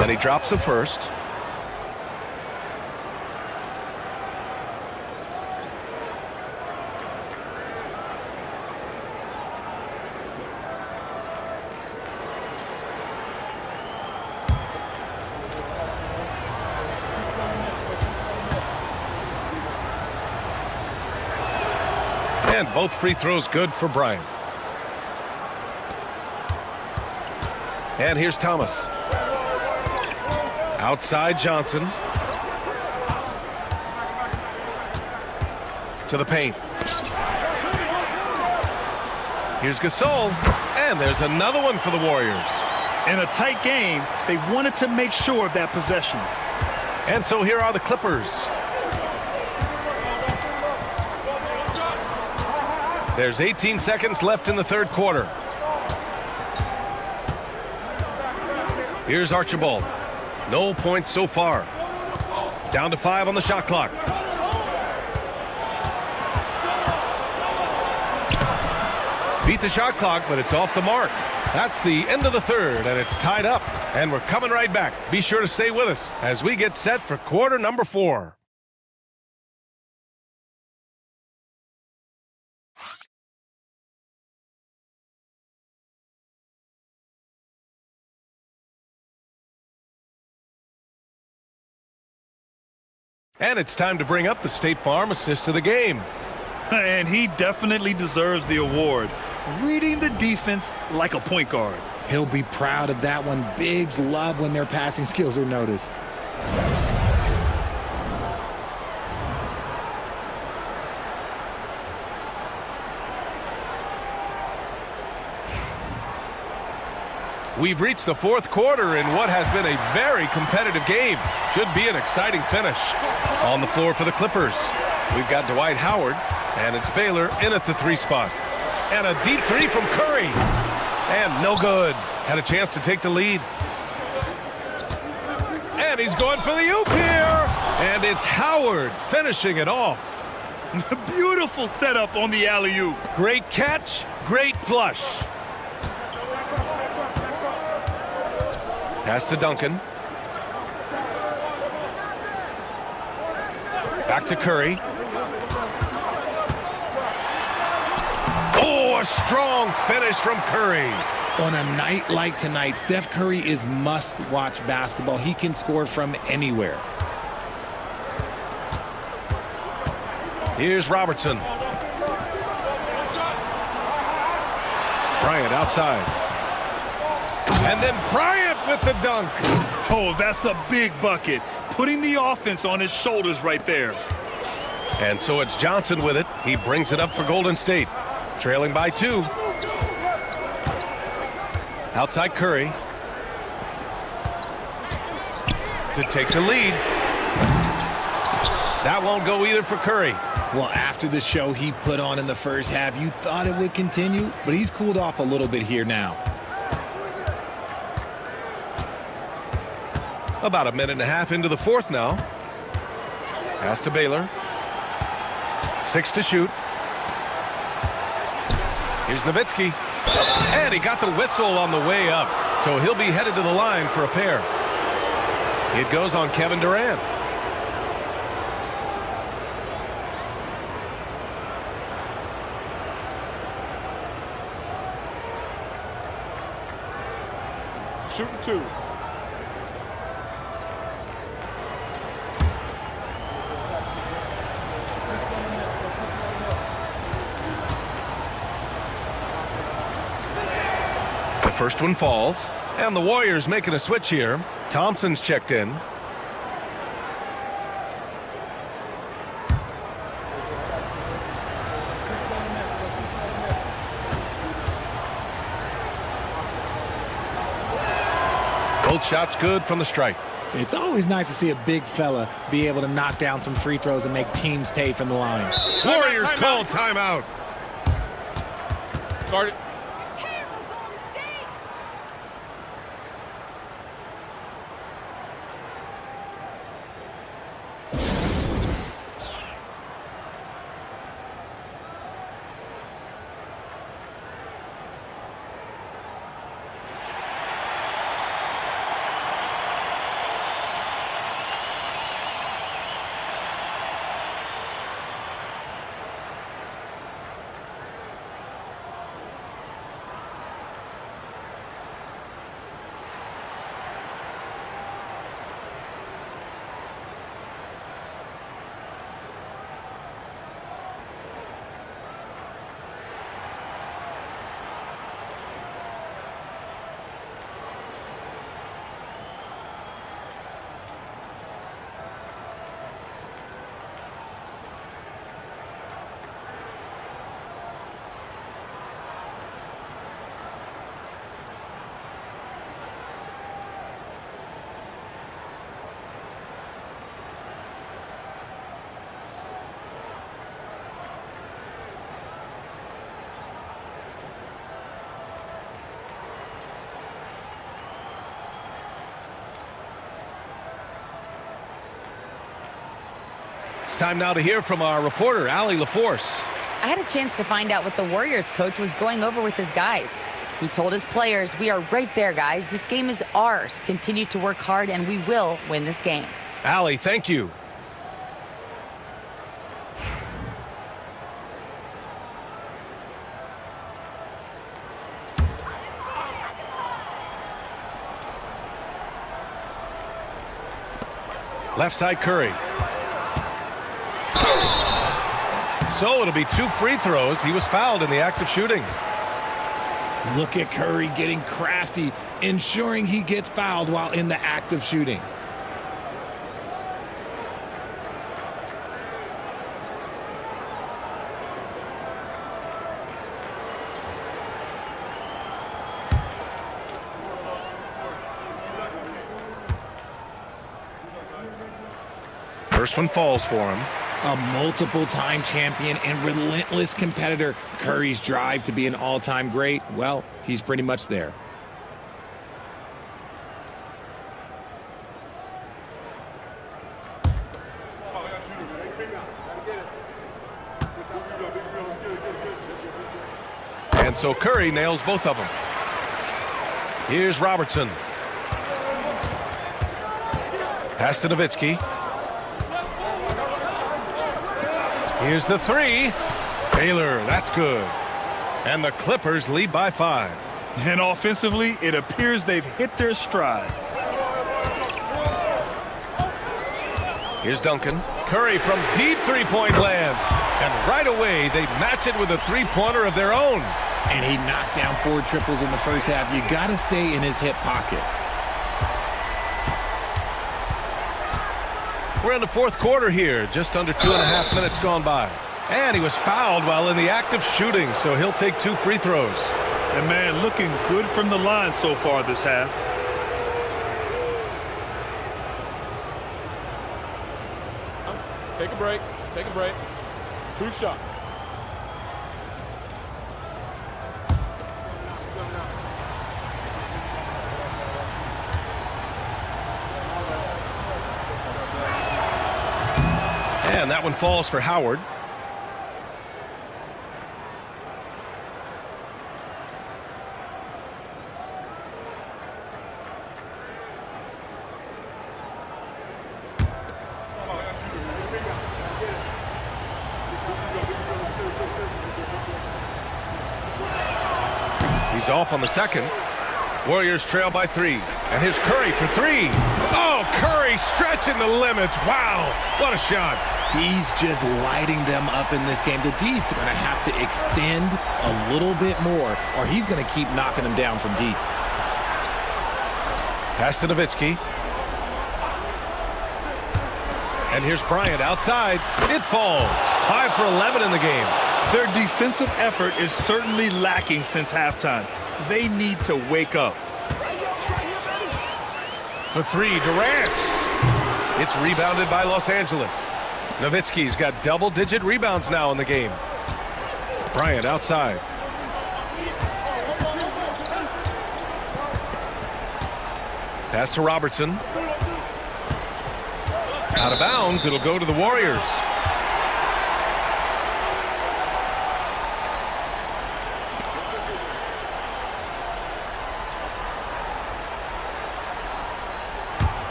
Then he drops the first. And both free throws good for Bryant. And here's Thomas. Outside Johnson. to the paint. Here's Gasol, and there's another one for the Warriors. In a tight game, they wanted to make sure of that possession. And so here are the Clippers. There's 18 seconds left in the third quarter. Here's Archibald. No points so far. Down to 5 on the shot clock. Beat the shot clock, but it's off the mark. That's the end of the third, and it's tied up. And we're coming right back. Be sure to stay with us as we get set for quarter number 4. And it's time to bring up the State Farm assist of the game. And he definitely deserves the award. Reading the defense like a point guard. He'll be proud of that one. Bigs love when their passing skills are noticed. We've reached the fourth quarter in what has been a very competitive game. Should be an exciting finish. On the floor for the Clippers, we've got Dwight Howard, and it's Baylor in at the 3 spot. And a deep 3 from Curry. And no good. Had a chance to take the lead. And he's going for the oop here. And it's Howard finishing it off. Beautiful setup on the alley-oop. Great catch, great flush. Pass to Duncan. Back to Curry. Oh, a strong finish from Curry. On a night like tonight, Steph Curry is must-watch basketball. He can score from anywhere. Here's Robertson. Bryant outside. And then Bryant with the dunk. Oh, that's a big bucket. Putting the offense on his shoulders right there. And so it's Johnson with it. He brings it up for Golden State. Trailing by 2. Outside Curry. To take the lead. That won't go either for Curry. Well, after the show he put on in the first half, you thought it would continue, but he's cooled off a little bit here now. About a minute and a half into the fourth now. Pass to Baylor. 6 to shoot. Here's Nowitzki. And he got the whistle on the way up. So he'll be headed to the line for a pair. It goes on Kevin Durant. Shooting 2. The first one falls, and the Warriors making a switch here. Thompson's checked in. Both shots good from the strike. It's always nice to see a big fella be able to knock down some free throws and make teams pay from the line. Warriors call timeout. Guard it. Time now to hear from our reporter, Allie LaForce. I had a chance to find out what the Warriors coach was going over with his guys. He told his players, "We are right there, guys. This game is ours. Continue to work hard, and we will win this game." Allie, thank you. Left side, Curry. So it'll be 2 free throws. He was fouled in the act of shooting. Look at Curry getting crafty, ensuring he gets fouled while in the act of shooting. First one falls for him. A multiple-time champion and relentless competitor. Curry's drive to be an all-time great, well, he's pretty much there. And so Curry nails both of them. Here's Robertson. Pass to Nowitzki. Here's the 3. Taylor, that's good. And the Clippers lead by 5. And offensively, it appears they've hit their stride. Here's Duncan. Curry from deep three-point land. And right away, they match it with a three-pointer of their own. And he knocked down 4 triples in the first half. You got to stay in his hip pocket. We're in the fourth quarter here, just under 2.5 minutes gone by. And he was fouled while in the act of shooting, so he'll take 2 free throws. And man, looking good from the line so far this half. Take a break. Take a break. 2 shots. And that one falls for Howard. He's off on the second. Warriors trail by 3. And here's Curry for 3. Oh, Curry stretching the limits. Wow, what a shot. He's just lighting them up in this game. The D's going to have to extend a little bit more, or he's going to keep knocking them down from deep. Pass to Nowitzki. And here's Bryant outside. It falls. 5 for 11 in the game. Their defensive effort is certainly lacking since halftime. They need to wake up. For 3, Durant. It's rebounded by Los Angeles. Nowitzki's got double-digit rebounds now in the game. Bryant outside. Pass to Robertson. Out of bounds, it'll go to the Warriors.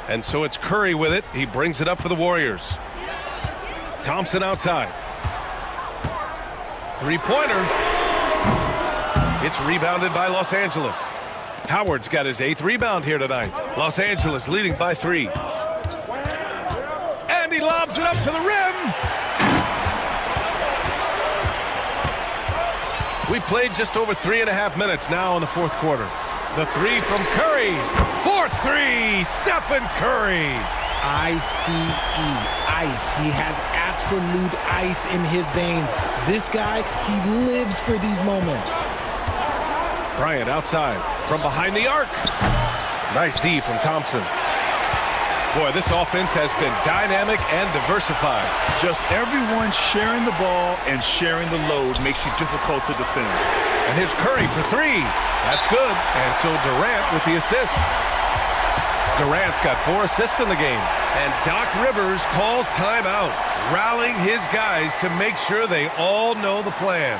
And so it's Curry with it. He brings it up for the Warriors. Thompson outside. Three-pointer. It's rebounded by Los Angeles. Howard's got his 8th rebound here tonight. Los Angeles leading by 3. And he lobs it up to the rim. We played just over 3.5 minutes now in the fourth quarter. The 3 from Curry. 4-3, Stephen Curry. I-C-E, ice. He has absolute ice in his veins. This guy, he lives for these moments. Bryant outside from behind the arc. Nice D from Thompson. Boy, this offense has been dynamic and diversified. Just everyone sharing the ball and sharing the load makes you difficult to defend. And here's Curry for 3. That's good. And so Durant with the assist. Durant's got 4 assists in the game. And Doc Rivers calls timeout, rallying his guys to make sure they all know the plan.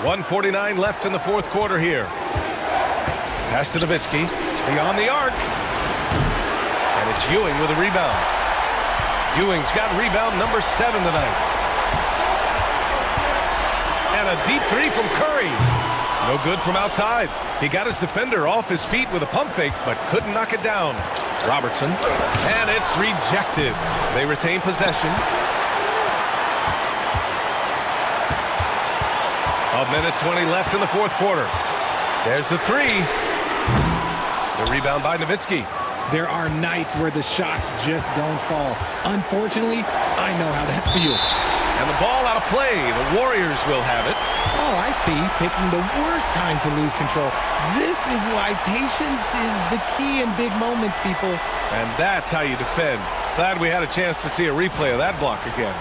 .149 left in the fourth quarter here. Pass to Nowitzki. Beyond the arc. And it's Ewing with a rebound. Ewing's got rebound number 7 tonight. And a deep 3 from Curry. No good from outside. He got his defender off his feet with a pump fake, but couldn't knock it down. Robertson. And it's rejected. They retain possession. A minute 20 left in the fourth quarter. There's the 3. The rebound by Nowitzki. There are nights where the shots just don't fall. Unfortunately, I know how that feels. And the ball out of play. The Warriors will have it. Oh, I see. Picking the worst time to lose control. This is why patience is the key in big moments, people. And that's how you defend. Glad we had a chance to see a replay of that block again.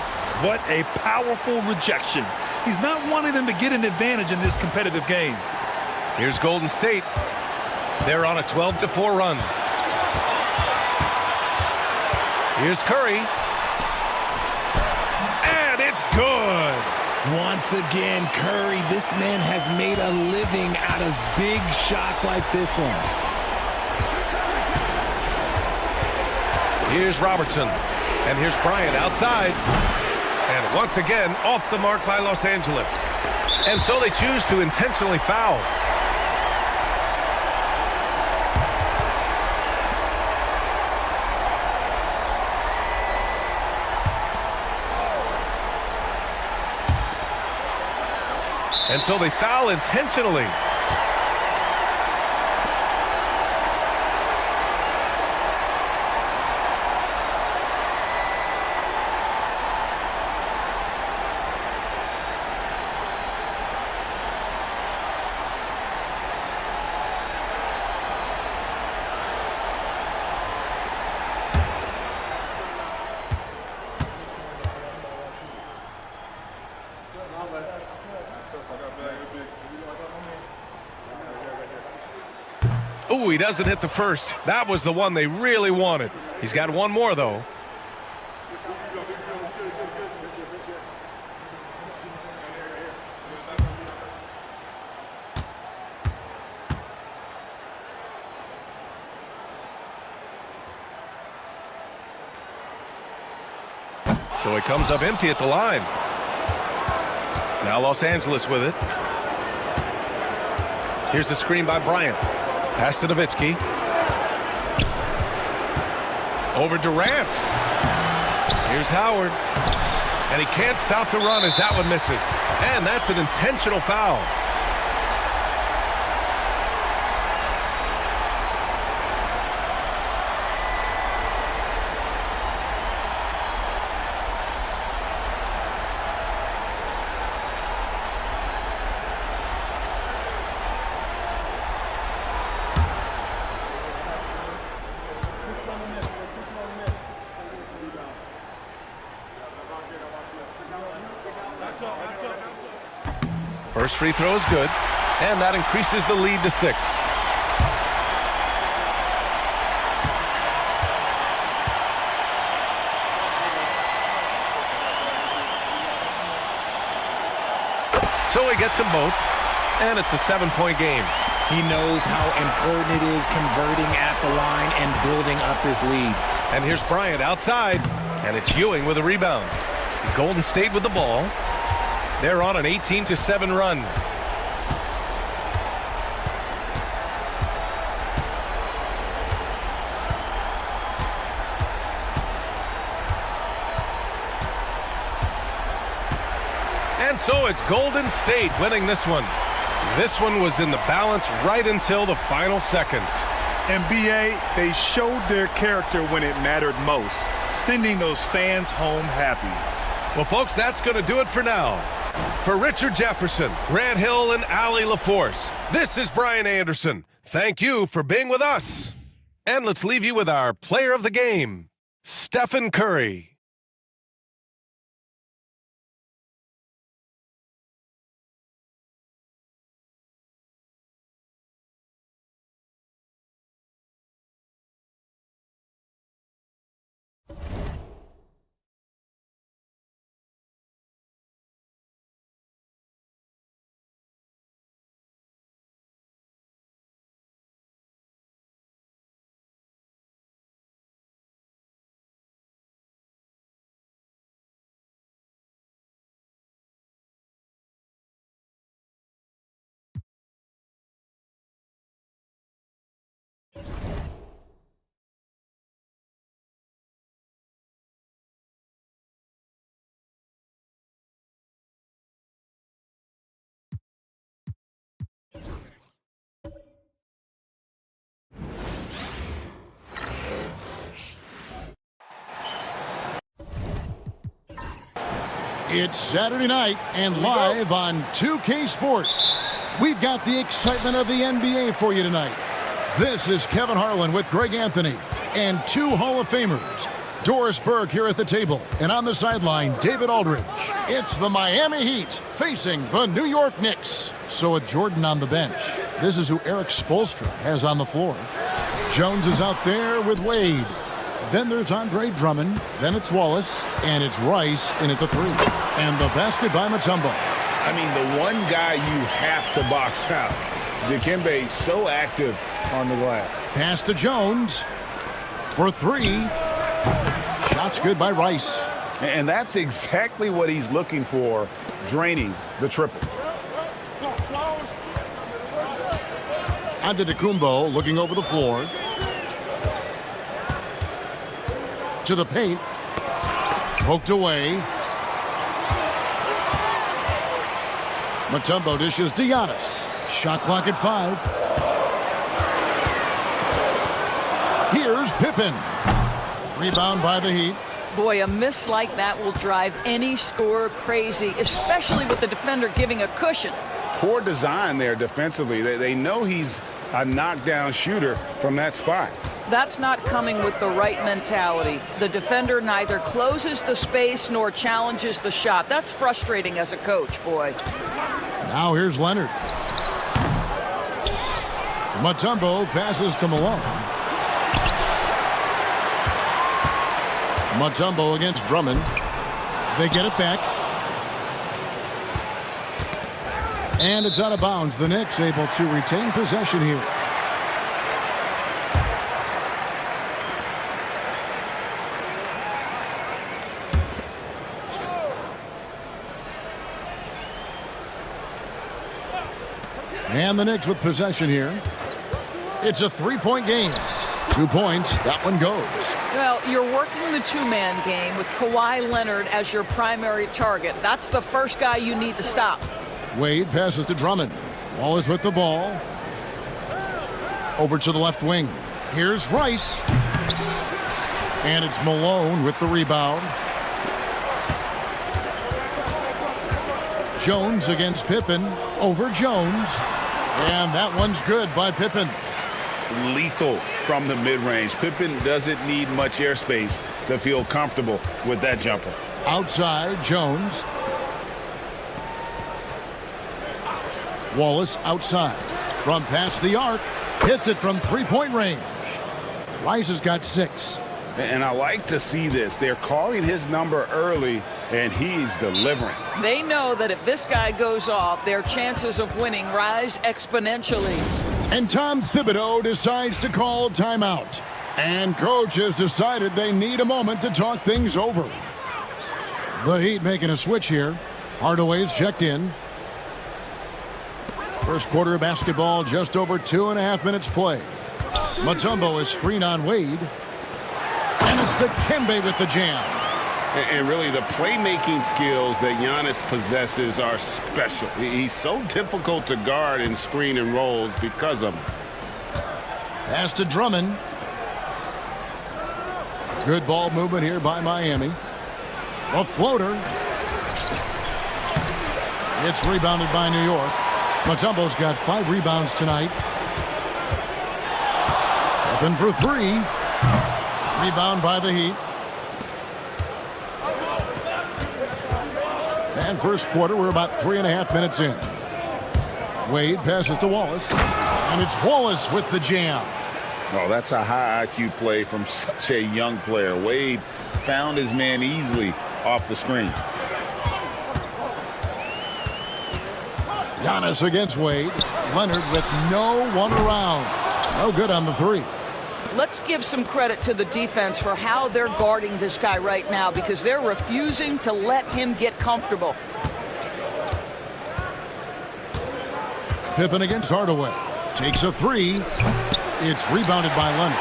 What a powerful rejection. He's not wanting them to get an advantage in this competitive game. Here's Golden State. They're on a 12-4 run. Here's Curry. And it's good. Once again, Curry, this man has made a living out of big shots like this one. Here's Robertson. And here's Bryant outside. And once again, off the mark by Los Angeles. And so they choose to intentionally foul. And so they foul intentionally. Ooh, he doesn't hit the first. That was the one they really wanted. He's got one more, though. So it comes up empty at the line. Now Los Angeles with it. Here's the screen by Bryant. Pass to Nowitzki. Over Durant. Here's Howard. And he can't stop the run as that one misses. And that's an intentional foul. First free throw is good, and that increases the lead to 6. So he gets them both, and it's a 7-point game. He knows how important it is converting at the line and building up this lead. And here's Bryant outside, and it's Ewing with a rebound. Golden State with the ball. They're on an 18-7 run. And so it's Golden State winning this one. This one was in the balance right until the final seconds. NBA, they showed their character when it mattered most, sending those fans home happy. Well, folks, that's going to do it for now. For Richard Jefferson, Grant Hill, and Allie LaForce, this is Brian Anderson. Thank you for being with us. And let's leave you with our player of the game, Stephen Curry. It's Saturday night and live on 2K Sports. We've got the excitement of the NBA for you tonight. This is Kevin Harlan with Greg Anthony and 2 Hall of Famers. Doris Burke here at the table, and on the sideline, David Aldridge. It's the Miami Heat facing the New York Knicks. So with Jordan on the bench, this is who Eric Spoelstra has on the floor. Jones is out there with Wade. Then there's Andre Drummond, then it's Wallace, and it's Rice in at the 3. And the basket by Mutombo. I mean, the one guy you have to box out. Dikembe so active on the glass. Pass to Jones for 3. Shot's good by Rice. And that's exactly what he's looking for, draining the triple. Antetokounmpo looking over the floor. To the paint. Poked away. Mutombo dishes to Giannis. Shot clock at 5. Here's Pippen. Rebound by the Heat. Boy, a miss like that will drive any scorer crazy, especially with the defender giving a cushion. Poor design there defensively. They know he's a knockdown shooter from that spot. That's not coming with the right mentality. The defender neither closes the space nor challenges the shot. That's frustrating as a coach, boy. Now here's Leonard. Mutombo passes to Malone. Mutombo against Drummond. They get it back. And it's out of bounds. The Knicks able to retain possession here. And the Knicks with possession here. It's a 3-point game. 2 points. That one goes. Well, you're working the two-man game with Kawhi Leonard as your primary target. That's the first guy you need to stop. Wade passes to Drummond. Wallace with the ball. Over to the left wing. Here's Rice. And it's Malone with the rebound. Jones against Pippen. Over Jones. And that one's good by Pippen. Lethal from the mid-range. Pippen doesn't need much airspace to feel comfortable with that jumper. Outside, Jones. Wallace outside. From past the arc. Hits it from three-point range. Rice has got 6. And I like to see this. They're calling his number early, and he's delivering. They know that if this guy goes off, their chances of winning rise exponentially. And Tom Thibodeau decides to call timeout. And coach has decided they need a moment to talk things over. The Heat making a switch here. Hardaway's checked in. First quarter of basketball, just over 2.5 minutes play. Mutombo is screen on Wade. And it's Dikembe with the jam. And really, the playmaking skills that Giannis possesses are special. He's so difficult to guard in screen and rolls because of him. Pass to Drummond. Good ball movement here by Miami. A floater. It's rebounded by New York. Mutombo's got 5 rebounds tonight. Open for 3. Rebound by the Heat. And first quarter, we're about 3.5 minutes in. Wade passes to Wallace. And it's Wallace with the jam. Oh, that's a high IQ play from such a young player. Wade found his man easily off the screen. Giannis against Wade. Leonard with no one around. No good on the 3. Let's give some credit to the defense for how they're guarding this guy right now, because they're refusing to let him get comfortable. Pippen against Hardaway. Takes a 3. It's rebounded by Leonard.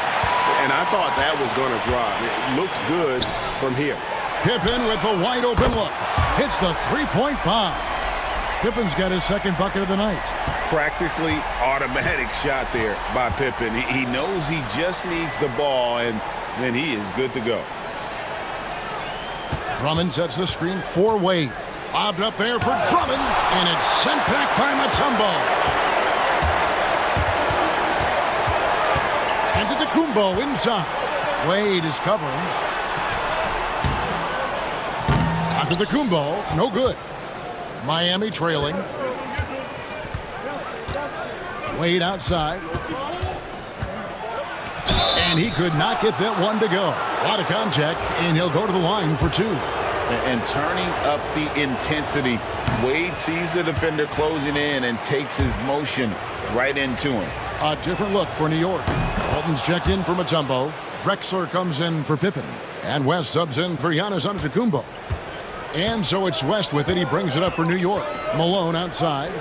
And I thought that was going to drop. It looked good from here. Pippen with the wide open look. Hits the 3-point bomb. Pippen's got his second bucket of the night. Practically automatic shot there by Pippen. He knows he just needs the ball, and then he is good to go. Drummond sets the screen for Wade. Lobbed up there for Drummond, and it's sent back by Mutombo. And to Kumbo inside. Wade is covering. Onto the Kumbo, no good. Miami trailing. Wade outside. And he could not get that one to go. A lot of contact, and he'll go to the line for 2. And turning up the intensity, Wade sees the defender closing in and takes his motion right into him. A different look for New York. Walton's checked in for Mutombo. Drexler comes in for Pippen. And West subs in for Giannis Antetokounmpo. And so it's West with it. He brings it up for New York. Malone outside.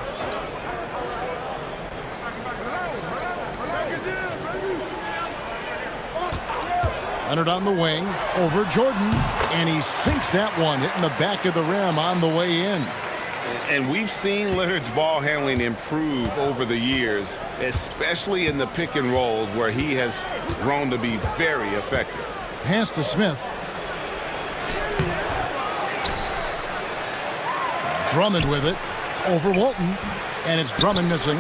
Leonard on the wing. Over Jordan. And he sinks that one, hitting the back of the rim on the way in. And we've seen Leonard's ball handling improve over the years, especially in the pick and rolls where he has grown to be very effective. Pass to Smith. Drummond with it. Over Walton. And it's Drummond missing.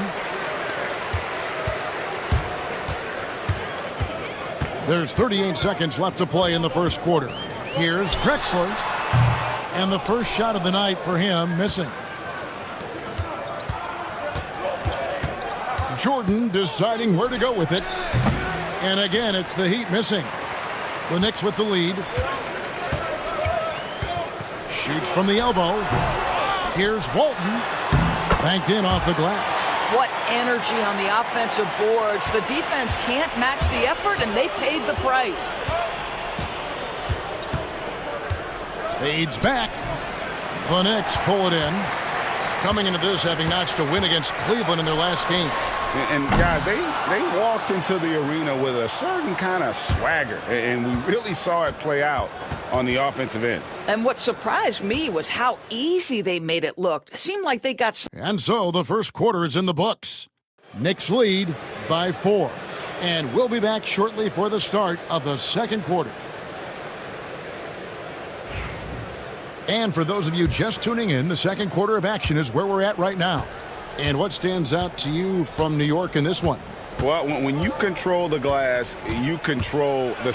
There's 38 seconds left to play in the first quarter. Here's Drexler. And the first shot of the night for him missing. Jordan deciding where to go with it. And again, it's the Heat missing. The Knicks with the lead. Shoots from the elbow. Here's Walton. Banked in off the glass. What energy on the offensive boards. The defense can't match the effort, and they paid the price. Fades back. The Knicks pull it in. Coming into this, having notched a win against Cleveland in their last game. And guys, they walked into the arena with a certain kind of swagger, and we really saw it play out on the offensive end. And what surprised me was how easy they made it look. It seemed like they got... And so the first quarter is in the books. Knicks lead by 4. And we'll be back shortly for the start of the second quarter. And for those of you just tuning in, the second quarter of action is where we're at right now. And what stands out to you from New York in this one? Well, when you control the glass, you control the